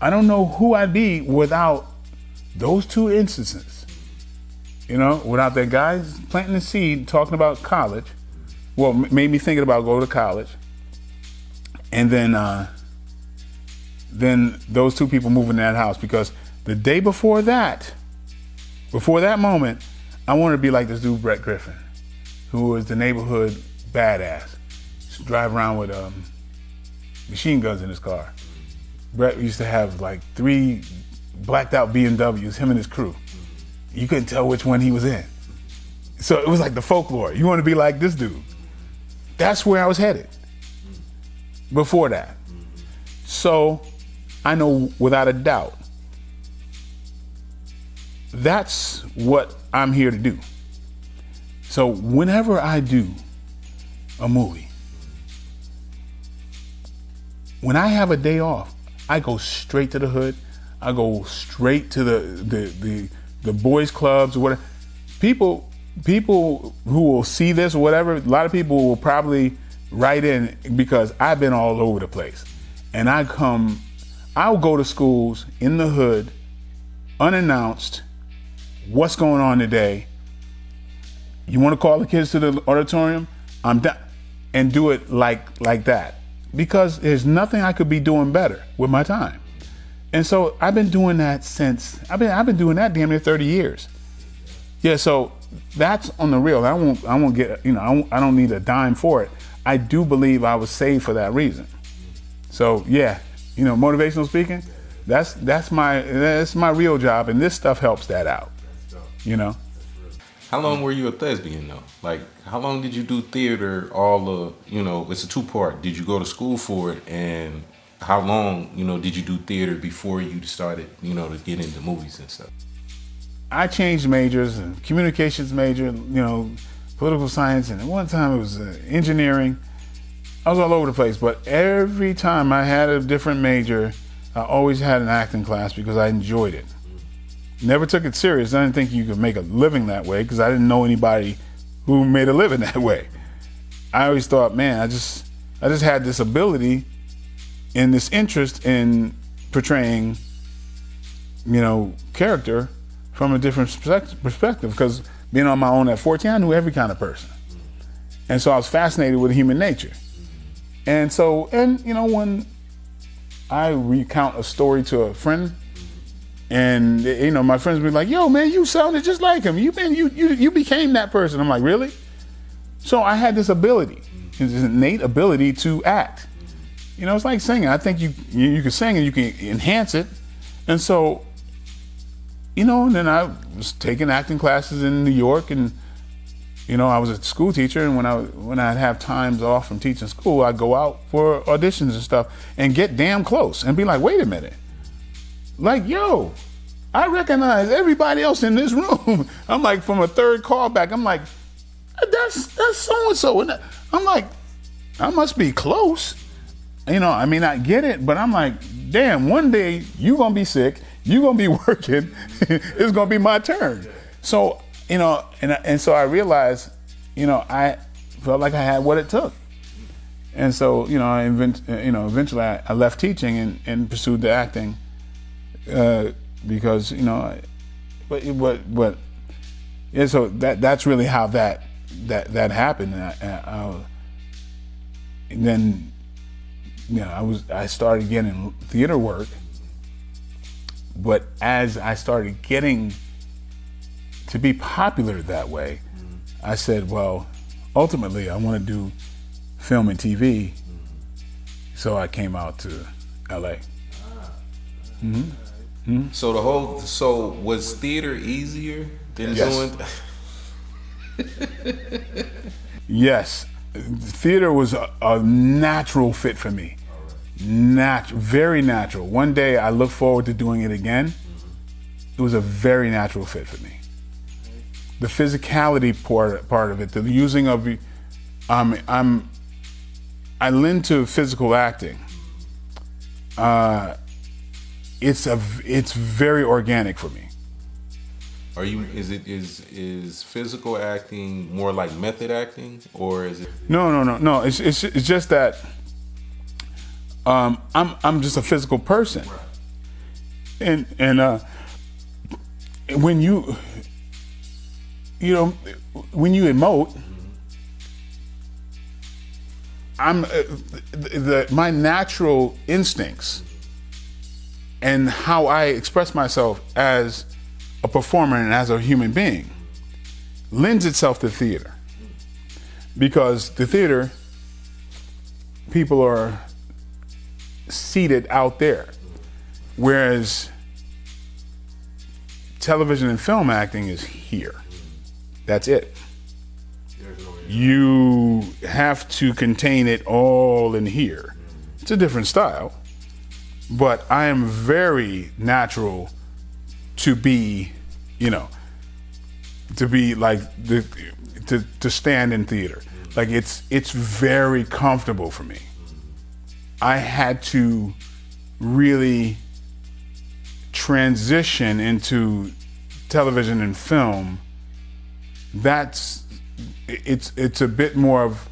I don't know who I'd be without those two instances. You know, without that guy planting the seed, talking about college, well, made me thinking about going to college. And then those two people moving in that house, because the day before that moment, I wanted to be like this dude, Brett Griffin, who was the neighborhood badass. Used to drive around with machine guns in his car. Brett used to have like 3 blacked out BMWs, him and his crew. You couldn't tell which one he was in. So it was like the folklore. You want to be like this dude. That's where I was headed before that. So I know without a doubt, that's what I'm here to do. So whenever I do a movie, when I have a day off, I go straight to the hood. I go straight to the boys clubs or whatever. People who will see this or whatever, a lot of people will probably write in because I've been all over the place. And I'll go to schools in the hood, unannounced, what's going on today? You want to call the kids to the auditorium? I'm down. And do it like that. Because there's nothing I could be doing better with my time. And so I've been doing that since, I've been doing that damn near 30 years. Yeah, so that's on the real. I won't get, you know, I don't need a dime for it. I do believe I was saved for that reason. So yeah, you know, motivational speaking, that's my real job, and this stuff helps that out. You know. How long were you a thespian though? Like, how long did you do theater? You know, it's a 2-part. Did you go to school for it? And how long, you know, did you do theater before you started, you know, to get into movies and stuff? I changed majors, communications major, you know, political science, and at one time it was engineering. I was all over the place, but every time I had a different major, I always had an acting class because I enjoyed it. Never took it serious. I didn't think you could make a living that way because I didn't know anybody who made a living that way. I always thought, man, I just had this ability and this interest in portraying, you know, character from a different perspective, because being on my own at 14, I knew every kind of person. And so I was fascinated with human nature. And so, you know, when I recount a story to a friend, and you know, my friends be like, "Yo, man, you sounded just like him. You became that person." I'm like, "Really?" So I had this ability, this innate ability to act. You know, it's like singing. I think you can sing and you can enhance it. And so, you know, and then I was taking acting classes in New York, and you know, I was a school teacher, and when I'd have times off from teaching school, I'd go out for auditions and stuff and get damn close and be like, "Wait a minute. Like, yo, I recognize everybody else in this room." I'm like, from a third call back, I'm like, that's so-and-so. And I'm like, I must be close. You know, I may not get it, but I'm like, damn, one day you gonna be sick, you gonna be working, it's gonna be my turn. So, you know, and so I realized, you know, I felt like I had what it took. And so, you know, eventually I left teaching and pursued the acting. Because, you know, but yeah, so that's really how that happened. And then, you know, I started getting theater work, but as I started getting to be popular that way, I said, well, ultimately I want to do film and TV. So I came out to LA. Mm-hmm. Mm-hmm. So was theater easier than doing? Yes, theater was a natural fit for me. Very natural. One day I look forward to doing it again. It was a very natural fit for me. the physicality part of it, the using of, I lend to physical acting. It's very organic for me. Are you? Is physical acting more like method acting, or is it? No. It's just that I'm just a physical person, and when you when you emote, my natural instincts and how I express myself as a performer and as a human being lends itself to theater, because the theater people are seated out there, whereas television and film acting is here. That's it. You have to contain it all in here. It's a different style, but I am very natural to be, to be like to stand in theater. Like it's very comfortable for me. I had to really transition into television and film. It's a bit more of,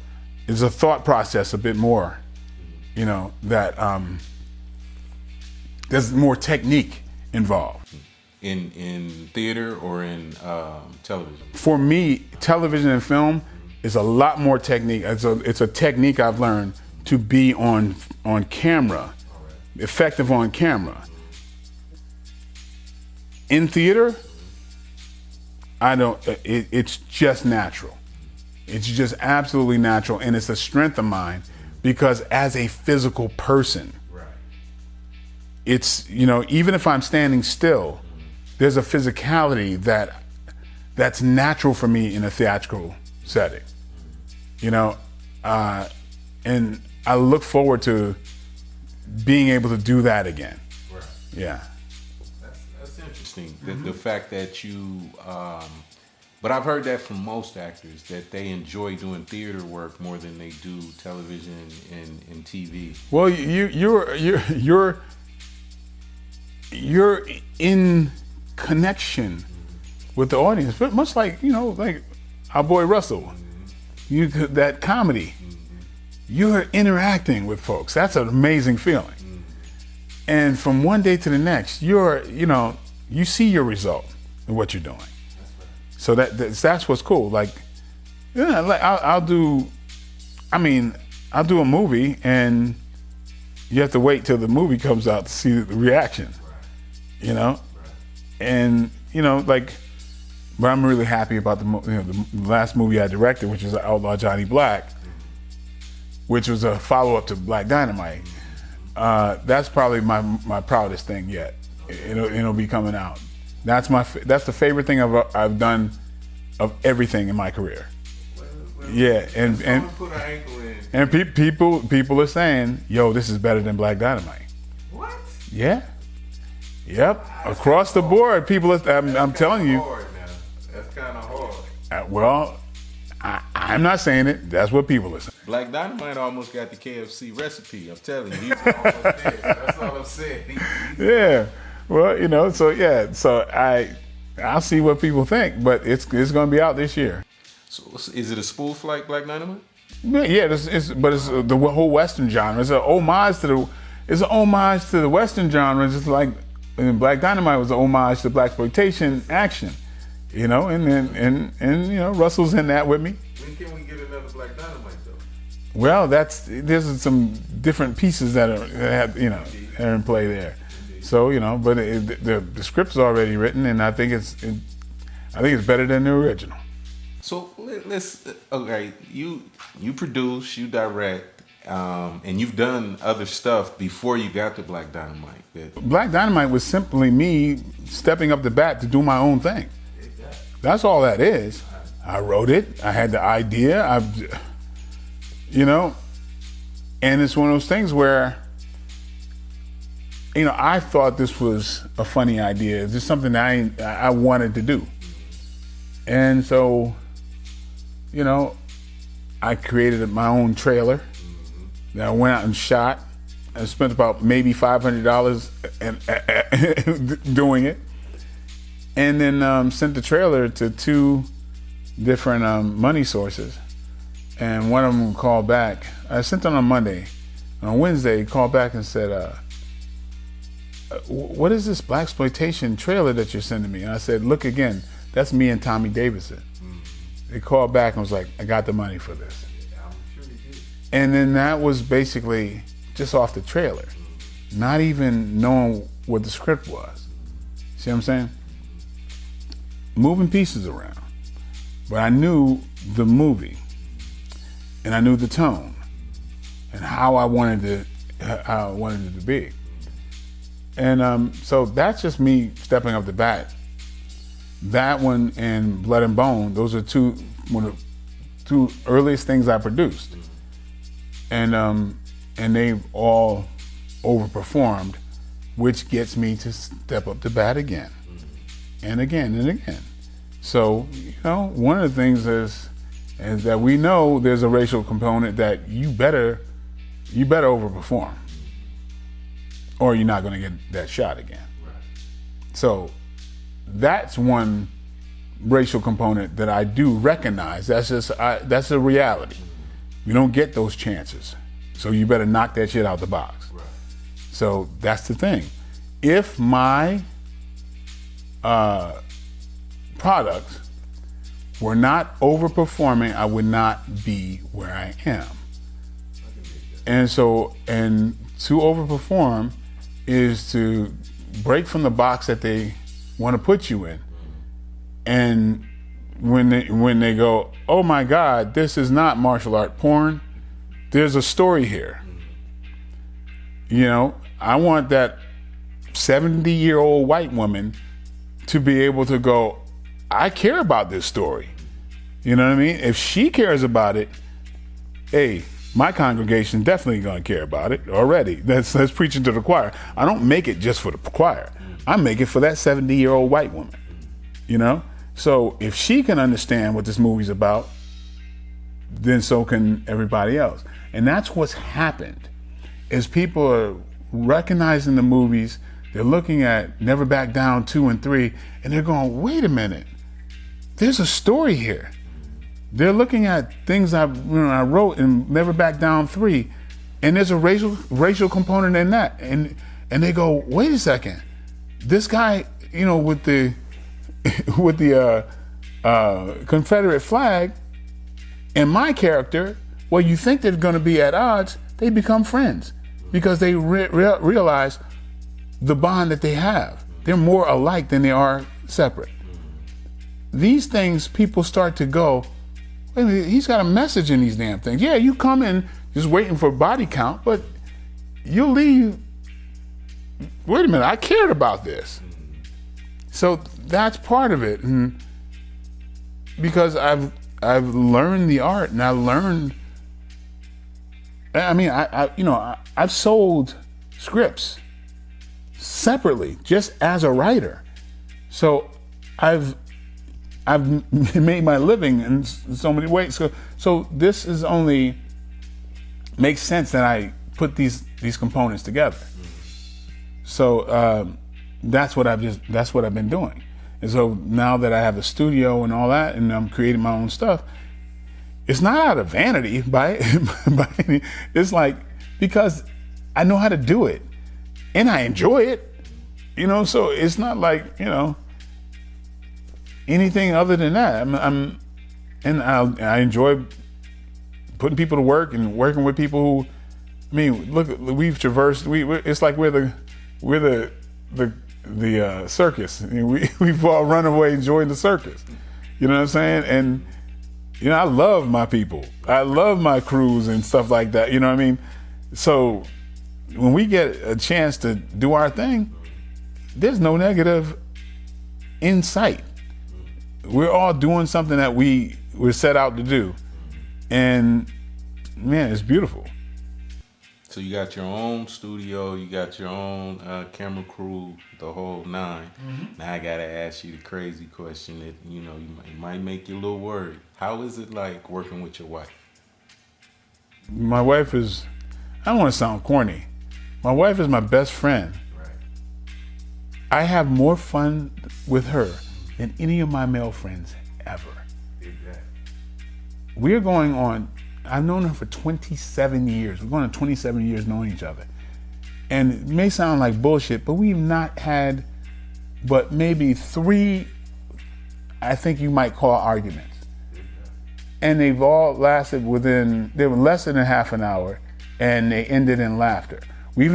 it's a thought process a bit more, that there's more technique involved. In theater or in television? For me, television and film is a lot more technique. It's a technique I've learned to be on camera, effective on camera. In theater, it's just natural. It's just absolutely natural, and it's a strength of mine, because as a physical person, it's, even if I'm standing still, there's a physicality that's natural for me in a theatrical setting, and I look forward to being able to do that again. Right. Yeah. That's interesting. The fact that you, but I've heard that from most actors, that they enjoy doing theater work more than they do television and TV. Well, you're in connection with the audience, but much like like our boy Russell, that comedy. You're interacting with folks. That's an amazing feeling. And from one day to the next, you see your result in what you're doing. So that's what's cool. Like, I'll do a movie, and you have to wait till the movie comes out to see the reaction, and but I'm really happy about the last movie I directed, which is Outlaw Johnny Black, which was a follow-up to Black Dynamite. That's probably my proudest thing yet. It'll be coming out. That's the favorite thing I've done of everything in my career. Yeah, and people are saying, "Yo, this is better than Black Dynamite." What? Yeah. Yep. Across the board, people. I'm telling you. That's kind of hard. Well, I'm not saying it. That's what people are saying. Black Dynamite almost got the KFC recipe. I'm telling you, he was almost there. That's all I'm saying. Yeah. Well, so I'll see what people think, but it's going to be out this year. So is it a spoof like Black Dynamite? Yeah, but it's the whole Western genre. It's an homage to the Western genre, just like Black Dynamite was an homage to blaxploitation action. And Russell's in that with me. When can we get another Black Dynamite though? Well, there's some different pieces that are in play there. So but the script's already written, and I think it's better than the original. So let's you produce, you direct, and you've done other stuff before you got to Black Dynamite. Black Dynamite was simply me stepping up the bat to do my own thing. That's all that is. I wrote it. I had the idea. And it's one of those things where, I thought this was a funny idea. It's just something that I wanted to do. And so, you know, I created my own trailer that I went out and shot. I spent about maybe $500 doing it. And then sent the trailer to 2 different money sources. And one of them called back. I sent it on Monday. On Wednesday, he called back and said, what is this blaxploitation trailer that you're sending me? And I said, look again, that's me and Tommy Davidson. They called back and was like, I got the money for this. And then that was basically just off the trailer, not even knowing what the script was. See what I'm saying? Moving pieces around. But I knew the movie, and I knew the tone, and how I wanted it to be. And so that's just me stepping up the bat. That one and Blood and Bone, those are one of the 2 earliest things I produced. And they've all overperformed, which gets me to step up the bat again and again and again. So, you know, one of the things is that we know there's a racial component that you better overperform, or you're not going to get that shot again. So that's one racial component that I do recognize. That's a reality. You don't get those chances. So you better knock that shit out the box. Right. So that's the thing. If my products were not overperforming, I would not be where I am. And so, and to overperform is to break from the box that they want to put you in. And when they go, oh my God, this is not martial art porn, there's a story here. You know, I want that 70-year-old white woman to be able to go, I care about this story. You know what I mean? If she cares about it, hey, my congregation definitely gonna care about it already. That's preaching to the choir. I don't make it just for the choir. I make it for that 70-year-old white woman. You know? So if she can understand what this movie's about, then so can everybody else. And that's what's happened, is people are recognizing the movies, they're looking at Never Back Down 2 and 3, and they're going, wait a minute, there's a story here. They're looking at things I wrote in Never Back Down 3, and there's a racial component in that. And they go, wait a second, this guy, you know, with the Confederate flag, and my character, well, you think they're going to be at odds, they become friends because they realize the bond that they have. They're more alike than they are separate. These things, people start to go, wait a minute, he's got a message in these damn things. Yeah, you come in just waiting for body count, but you'll leave, wait a minute, I cared about this. So that's part of it. And because I've learned the art, and I learned, I mean, I've sold scripts separately, just as a writer. So I've made my living in so many ways. So this is only makes sense that I put these components together. So that's what I've been doing. And so now that I have a studio and all that, and I'm creating my own stuff, it's not out of vanity it's like, because I know how to do it and I enjoy it, you know, so it's not like, you know, anything other than that. I enjoy putting people to work and working with people who, I mean, look, we've traversed, it's like we're the circus. I mean, we've all run away and joined the circus. You know what I'm saying? And, you know, I love my people. I love my crews and stuff like that. You know what I mean? So when we get a chance to do our thing, there's no negative in sight. We're all doing something that we're set out to do. And man, it's beautiful. So you got your own studio, you got your own camera crew, the whole 9. Now I gotta ask you the crazy question that you might make you a little worried. How is it like working with your wife? My wife is, I don't want to sound corny. My wife is my best friend. Right. I have more fun with her than any of my male friends ever. Exactly. We're going on, I've known her for 27 years. We're going on 27 years knowing each other. And it may sound like bullshit, but we've not had but maybe 3, I think you might call arguments. And they've all lasted they were less than a half an hour, and they ended in laughter. We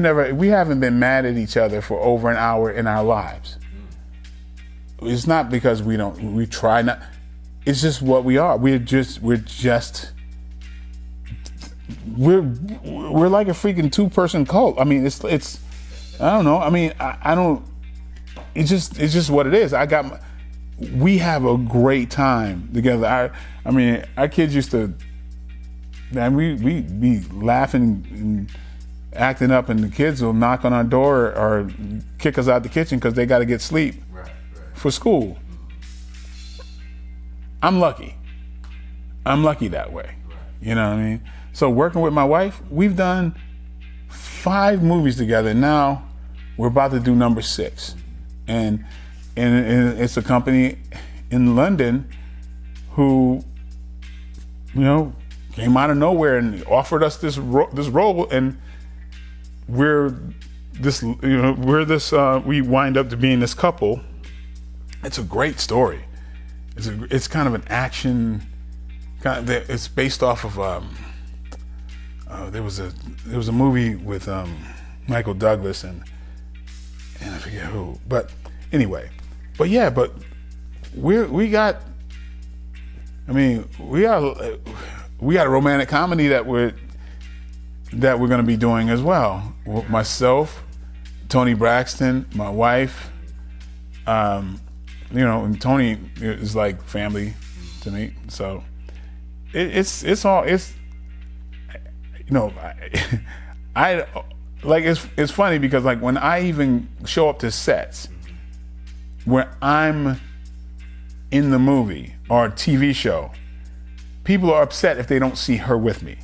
haven't been mad at each other for over an hour in our lives. It's not because we try not, it's just what we are. We're like a freaking 2-person cult. I mean, it's I don't know. I mean, I don't, it's just what it is. We have a great time together. I mean, our kids used to, man, we be laughing and acting up, and the kids will knock on our door or kick us out the kitchen because they got to get sleep for school. I'm lucky that way. You know what I mean? So working with my wife, we've done 5 movies together. Now we're about to do number 6. And it's a company in London who, came out of nowhere and offered us this role, and we wind up to being this couple. It's a great story. It's kind of an action. It's based off of there was a movie with Michael Douglas and I forget who, but anyway, but we got a romantic comedy that we're going to be doing as well. Myself, Tony Braxton, my wife, and Tony is like family to me. So it's funny because like when I even show up to sets where I'm in the movie or TV show, people are upset if they don't see her with me.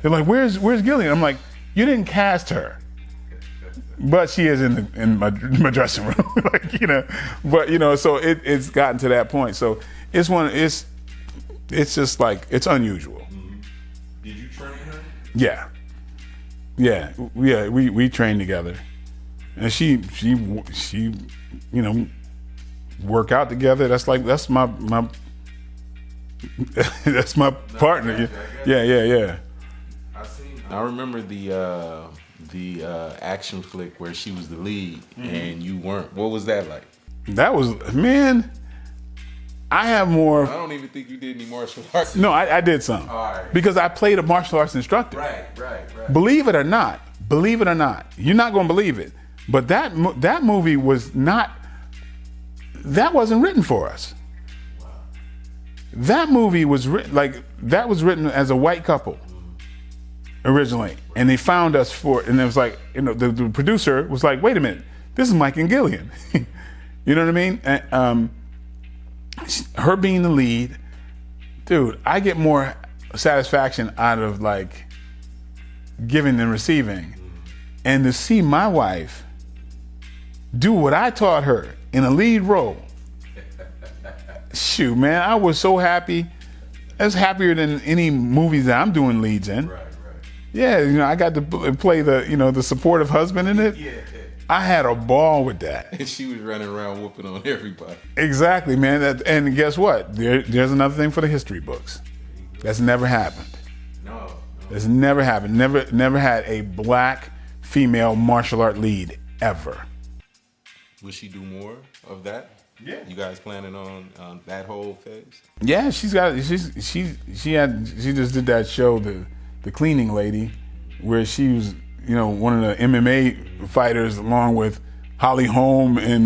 They're like, "Where's Gillian?" I'm like, "You didn't cast her, but she is in my dressing room." So it's gotten to that point. So it's just like, it's unusual. Mm-hmm. Did you train her? Yeah. We train together, and she work out together. That's my that's my partner. Yeah. I remember the action flick where she was the lead and you weren't. What was that like? That was, man, I have more. I don't even think you did any martial arts. No, I did some. All right. Because I played a martial arts instructor. Right. Believe it or not, you're not going to believe it, but that movie was not, that wasn't written for us. Wow. That movie was written as a white couple originally, and they found us for it, and it was like, the producer was like, "Wait a minute, this is Mike and Gillian." You know what I mean? And, her being the lead, dude, I get more satisfaction out of like giving than receiving. And to see my wife do what I taught her in a lead role, shoot, man, I was so happy. I was happier than any movies that I'm doing leads in. Right. Yeah, I got to play the supportive husband in it. Yeah. I had a ball with that. And she was running around whooping on everybody. Exactly, man. And guess what? There's another thing for the history books. That's never happened. No. That's never happened. Never had a black female martial art lead ever. Will she do more of that? Yeah. You guys planning on that whole phase? Yeah, she just did that show, the Cleaning Lady, where she was, one of the MMA fighters along with Holly Holm and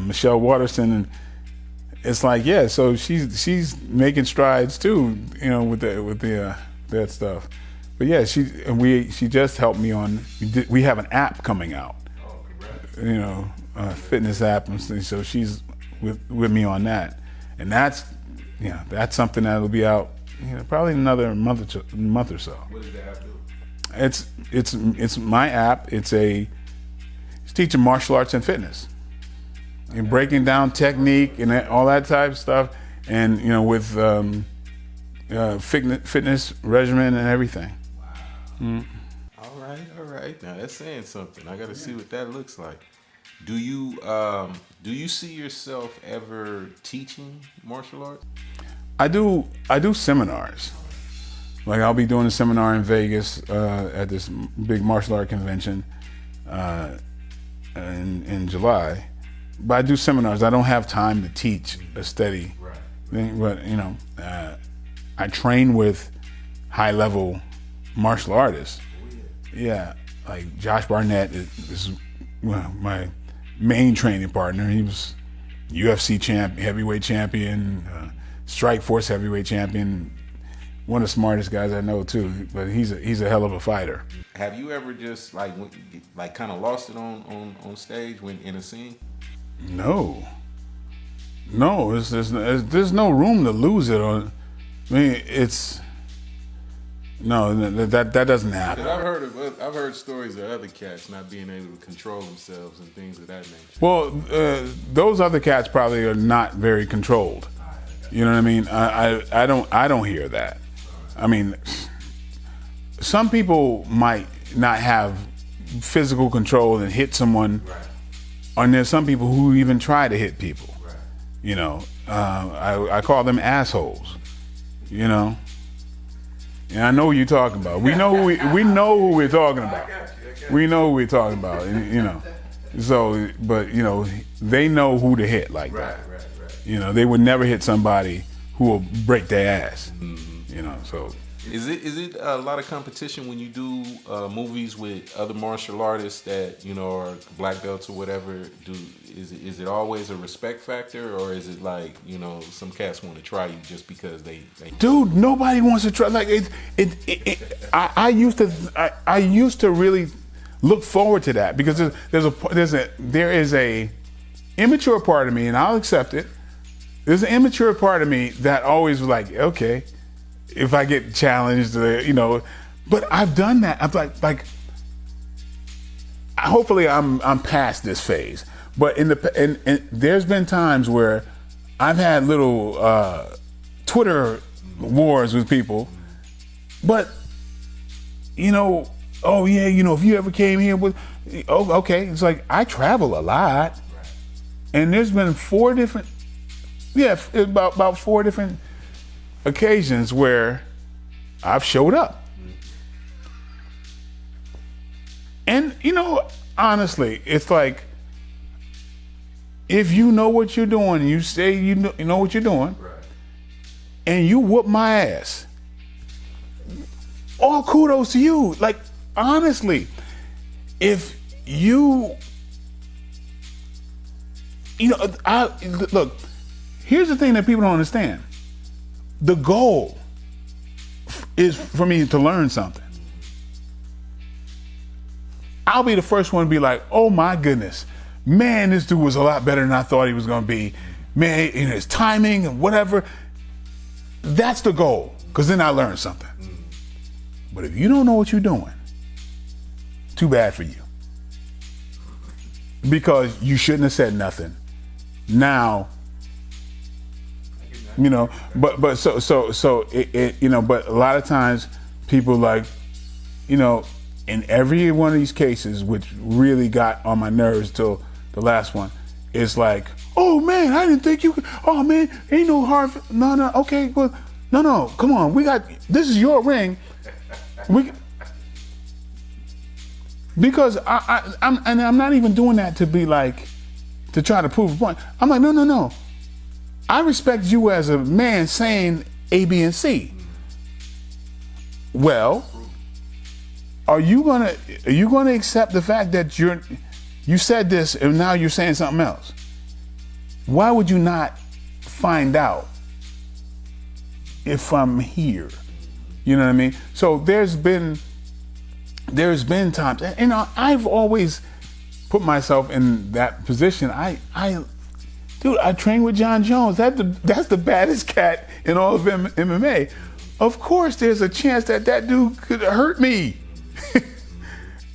Michelle Waterson, and it's like, yeah, so she's making strides too, with that stuff. But yeah, she just helped me on. We have an app coming out. Oh, congrats. You know, a fitness app, and so she's with me on that, and that's something that'll be out probably in another month or so. What does the app do? It's my app. It's teaching martial arts and fitness, and breaking down technique and all that type of stuff, and with fitness regimen and everything. Wow. All right. Now that's saying something. I got to see what that looks like. Do you see yourself ever teaching martial arts? I do seminars. Like I'll be doing a seminar in Vegas at this big martial art convention in July. But I do seminars. I don't have time to teach a steady thing. But I train with high level martial artists. Yeah, like Josh Barnett is my main training partner. He was UFC heavyweight champion, Strikeforce heavyweight champion. One of the smartest guys I know too. But he's a hell of a fighter. Have you ever just like kind of lost it on stage when in a scene? No. There's no room to lose it on. I mean, that doesn't happen. I've heard stories of other cats not being able to control themselves and things of that nature. Well, those other cats probably are not very controlled. You know what I mean? I don't hear that. I mean, some people might not have physical control and hit someone, and there's some people who even try to hit people. I call them assholes. And I know who you're talking about. We know who we're talking about. We know who we're talking about. So, but they know who to hit like that. They would never hit somebody who will break their ass. So. Is it a lot of competition when you do movies with other martial artists that are black belts or whatever? Is it always a respect factor, or is it like some cats want to try you just because they Dude, nobody wants to try. Like I used to really look forward to that because there is a immature part of me, and I'll accept it. There's an immature part of me that always was like, okay, if I get challenged, but I've done that. I'm like, hopefully I'm past this phase. But and there's been times where I've had little Twitter wars with people, but oh yeah, if you ever came here with, okay, it's like I travel a lot, and there's been about four different occasions where I've showed up. And honestly, it's like if you know what you're doing, you say you know what you're doing, and you whoop my ass, all kudos to you. Like honestly, if look, here's the thing that people don't understand. The goal is for me to learn something. I'll be the first one to be like, oh my goodness, man, this dude was a lot better than I thought he was going to be. Man, his timing and whatever. That's the goal, because then I learn something. But if you don't know what you're doing, too bad for you. Because you shouldn't have said nothing. Now, but but a lot of times people like, in every one of these cases, which really got on my nerves till the last one, it's like, oh man, I didn't think you could, oh man, ain't no hard, no, okay, well, no, come on, this is your ring. Because I'm not even doing that to be like, to try to prove a point. I'm like, no. I respect you as a man saying A, B, and C. Well, are you gonna accept the fact that you said this and now you're saying something else? Why would you not find out if I'm here? You know what I mean? So there's been times, you know, I've always put myself in that position. Dude, I trained with John Jones. That's the baddest cat in all of MMA. Of course, there's a chance that dude could hurt me.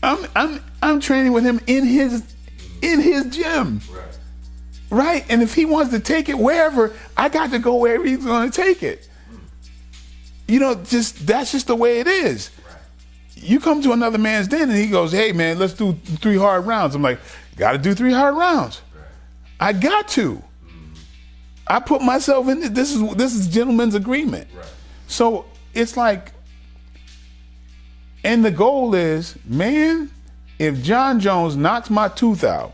I'm training with him in his gym, right? And if he wants to take it wherever, I got to go wherever he's going to take it. You know, that's just the way it is. You come to another man's den and he goes, "Hey man, let's do 3 hard rounds." I'm like, "Got to do 3 hard rounds." I got to. I put myself in this. This is gentleman's agreement. Right. So it's like, and the goal is, man, if John Jones knocks my tooth out,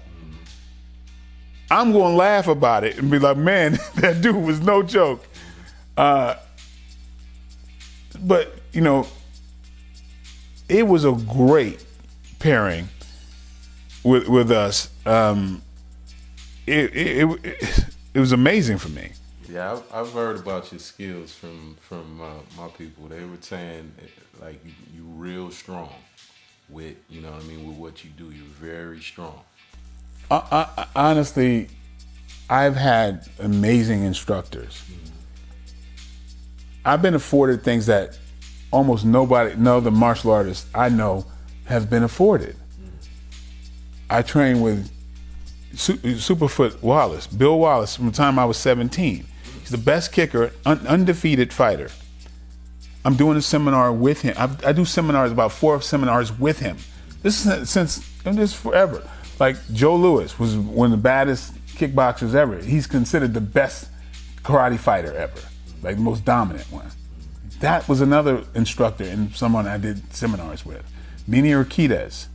I'm going to laugh about it and be like, man, that dude was no joke. But you know, it was a great pairing with us. It was amazing for me. Yeah, I've heard about your skills from my people. They were saying like you real strong with, you know what I mean, with what you do. You're very strong. Honestly, I've had amazing instructors. I've been afforded things that almost nobody, no other martial artists I know have been afforded. I trained with Superfoot Wallace, Bill Wallace, from the time I was 17. He's the best kicker, undefeated fighter. I'm doing a seminar with him. I do seminars, about 4 seminars with him. This is forever. Like Joe Louis was one of the baddest kickboxers ever. He's considered the best karate fighter ever, like the most dominant one. That was another instructor and someone I did seminars with. Mini Urquidez.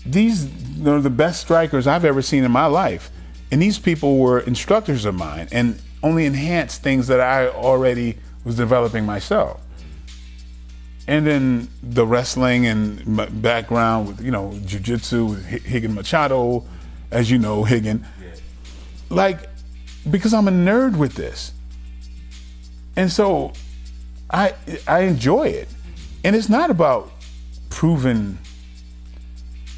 These are the best strikers I've ever seen in my life. And these people were instructors of mine and only enhanced things that I already was developing myself. And then the wrestling and background with, you know, jiu-jitsu with Higgin Machado, as you know, Higgin. Like, because I'm a nerd with this. And so I enjoy it. And it's not about proving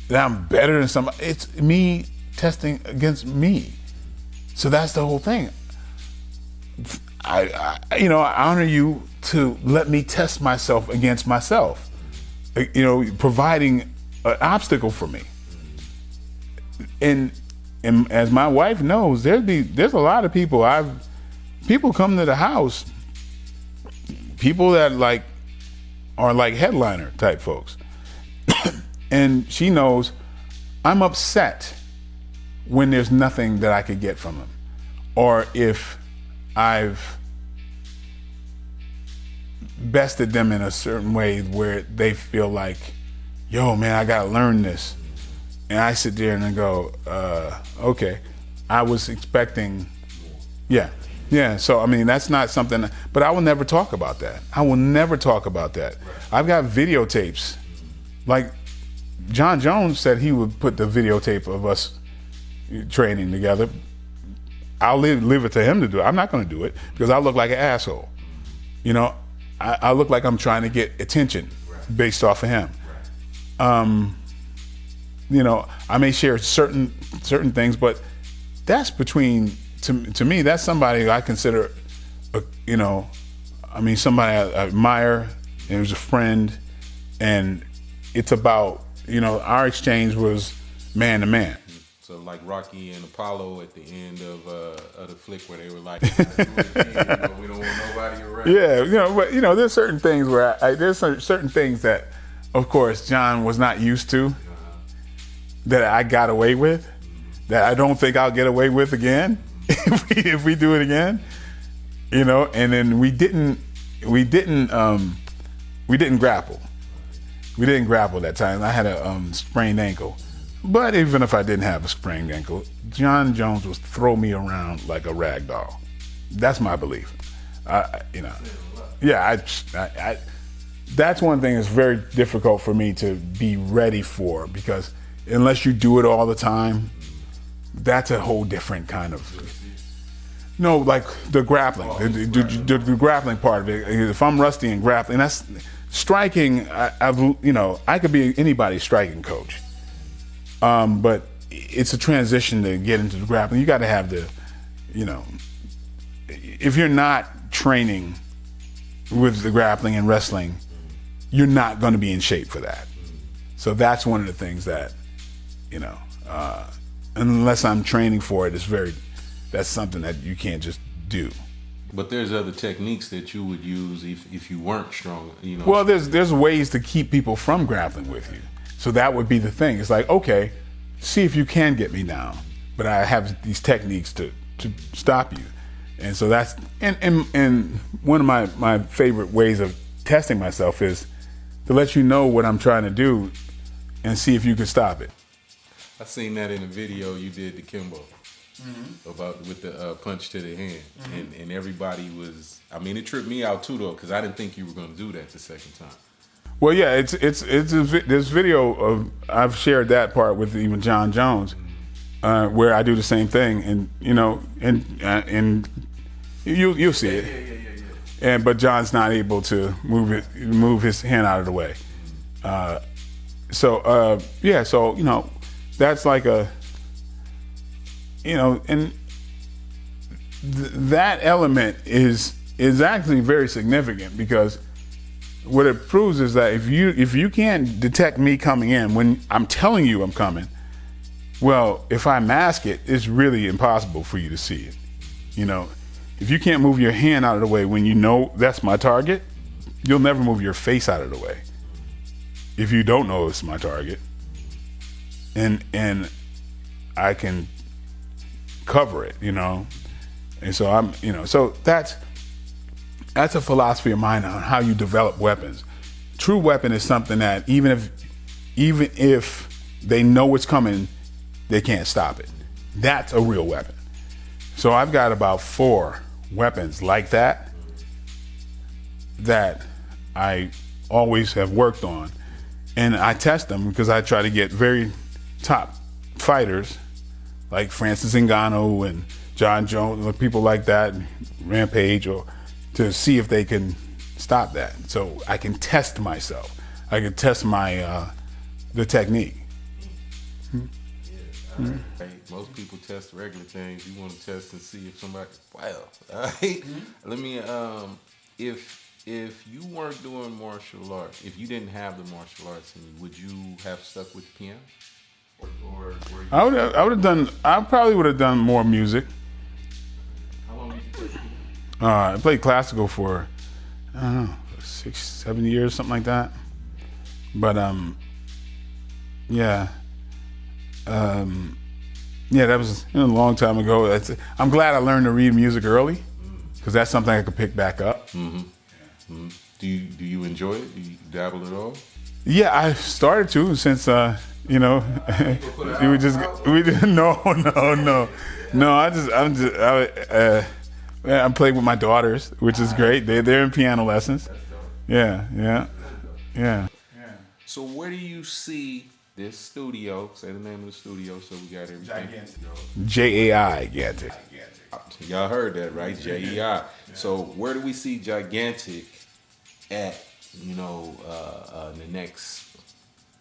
that I'm better than somebody. It's me testing against me. So that's the whole thing. I honor you to let me test myself against myself. You know, providing an obstacle for me. And as my wife knows, there's a lot of people people come to the house, people that are like headliner type folks. And she knows I'm upset when there's nothing that I could get from them. Or if I've bested them in a certain way where they feel like, yo, man, I gotta learn this. And I sit there and I go, okay, I was expecting, yeah. So, I mean, that's not something, but I will never talk about that. I will never talk about that. I've got videotapes. Like, John Jones said he would put the videotape of us training together. I'll leave it to him to do it. I'm not going to do it because I look like an asshole. You know, I look like I'm trying to get attention based off of him. You know, I may share certain things, but that's between, to me, that's somebody I consider, somebody I admire, and who's a friend, and it's about, our exchange was man to man. So like Rocky and Apollo at the end of the flick where they were like, we don't want nobody around. Yeah, but there's certain things where there's certain things that, of course, John was not used to, that I got away with, that I don't think I'll get away with again if we do it again. And then we didn't grapple. We didn't grapple that time. I had a sprained ankle. But even if I didn't have a sprained ankle, John Jones would throw me around like a rag doll. That's my belief. That's one thing that's very difficult for me to be ready for, because unless you do it all the time, that's a whole different kind of. No, like the grappling, the grappling part of it. If I'm rusty in grappling, that's striking. I could be anybody's striking coach, but it's a transition to get into the grappling. You got to have if you're not training with the grappling and wrestling, you're not going to be in shape for that. So that's one of the things that, unless I'm training for it, that's something that you can't just do. But there's other techniques that you would use if you weren't strong, Well, there's ways to keep people from grappling with you. So that would be the thing. It's like, okay, see if you can get me down, but I have these techniques to stop you. And so that's and one of my favorite ways of testing myself is to let you know what I'm trying to do and see if you can stop it. I seen that in a video you did to Kimbo about with the punch to the hand, and everybody was. I mean, it tripped me out too though, because I didn't think you were going to do that the second time. Well, yeah, it's this video of I've shared that part with even John Jones, where I do the same thing, and and you'll see it. But John's not able to move his hand out of the way. So that's like and that element is actually very significant, because what it proves is that if you can't detect me coming in when I'm telling you I'm coming, well, if I mask it, it's really impossible for you to see it. If you can't move your hand out of the way when you know that's my target, you'll never move your face out of the way if you don't know it's my target. And I can cover it, and so so that's a philosophy of mine on how you develop weapons. True weapon is something that even if they know it's coming, they can't stop it. That's a real weapon. So I've got about 4 weapons like that I always have worked on, and I test them because I try to get very top fighters like Francis Ngannou and John Jones, people like that, Rampage, or to see if they can stop that. So I can test myself. I can test my the technique. Hey, most people test regular things. You want to test and see if somebody. Well, right? Let me. If you weren't doing martial arts, if you didn't have the martial arts in you, would you have stuck with piano? Or were you I would have done. I probably would have done more music. How long did you play piano? I played classical for, I don't know, 6-7 years, something like that. But yeah, that was a long time ago. I'm glad I learned to read music early, because that's something I could pick back up. Do you enjoy it? Do you dabble at all? Yeah, I started to since we didn't. No. I'm playing with my daughters, which is great. They're in piano lessons. Yeah. So where do you see this studio? Say the name of the studio so we got everything. JAI, Gigantic. Y'all heard that, right? JEI. So where do we see Gigantic at, in the next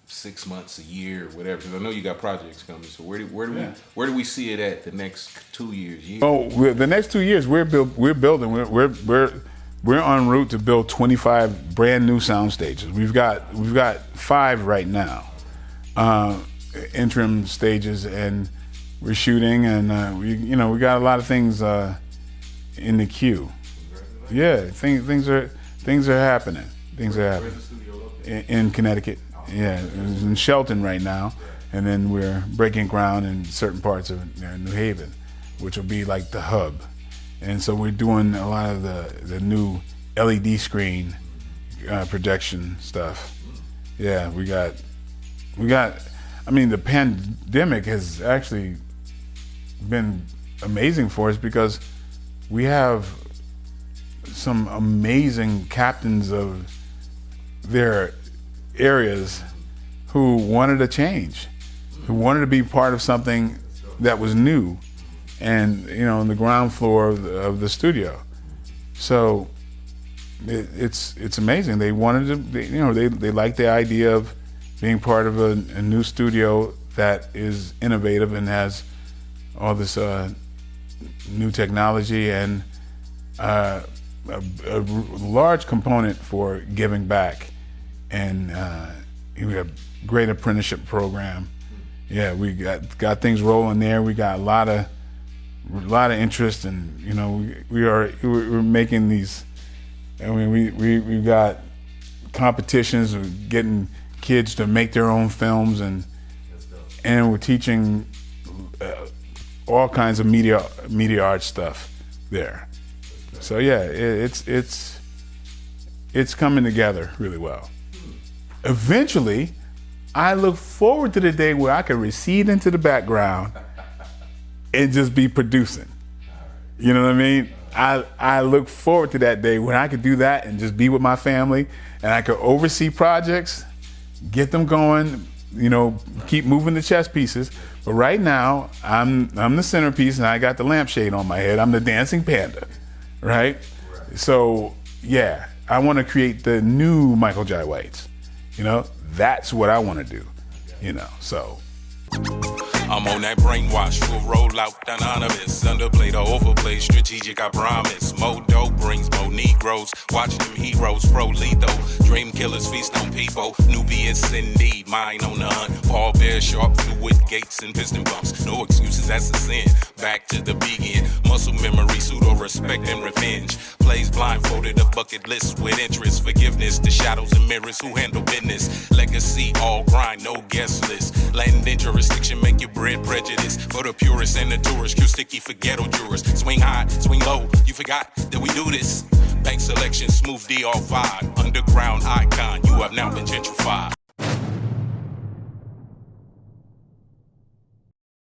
6 months, a year, whatever? Because I know you got projects coming. So where do we see it at the next 2 years? The next 2 years we're building. We're en route to build 25 brand new sound stages. We've got 5 right now, interim stages, and we're shooting, and we got a lot of things in the queue. Yeah, things are happening. Things are happening in Connecticut. Yeah, in Shelton right now, and then we're breaking ground in certain parts of New Haven, which will be like the hub. And so we're doing a lot of the new LED screen projection stuff. Yeah, we got. I mean, the pandemic has actually been amazing for us, because we have some amazing captains of their areas who wanted a change, who wanted to be part of something that was new, and on the ground floor of the studio. So it's amazing. They wanted to, they like the idea of being part of a new studio that is innovative and has all this new technology and a large component for giving back. And we have a great apprenticeship program. Yeah, we got things rolling there. We got a lot of interest, and we're making these. I mean, we've got competitions. We're getting kids to make their own films, and we're teaching all kinds of media art stuff there. So yeah, it's coming together really well. Eventually, I look forward to the day where I can recede into the background and just be producing. You know what I mean? I look forward to that day when I could do that and just be with my family, and I could oversee projects, get them going, keep moving the chess pieces. But right now, I'm the centerpiece, and I got the lampshade on my head. I'm the dancing panda, right? So yeah, I want to create the new Michael Jai Whites. That's what I want to do. So. I'm on that brainwash, full rollout, anonymous. Underplayed or overplayed, strategic, I promise. More dope brings more Negroes. Watch them heroes, pro-lethal. Dream killers feast on people. Nubians in need, mine on the hunt. Paul Bear, sharp fluid gates and piston bumps. No excuses, that's a sin. Back to the begin. Muscle memory, pseudo respect and revenge. Plays blindfolded, a bucket list with interest. Forgiveness, the shadows and mirrors who handle business. Legacy, all grind, no guest list. Land in jurisdiction, make your bread prejudice. For the purists and the tourists, Q sticky for ghetto jurors. Swing high, swing low, you forgot that we do this. Bank selection, smooth DR vibe. Underground icon, you have now been gentrified.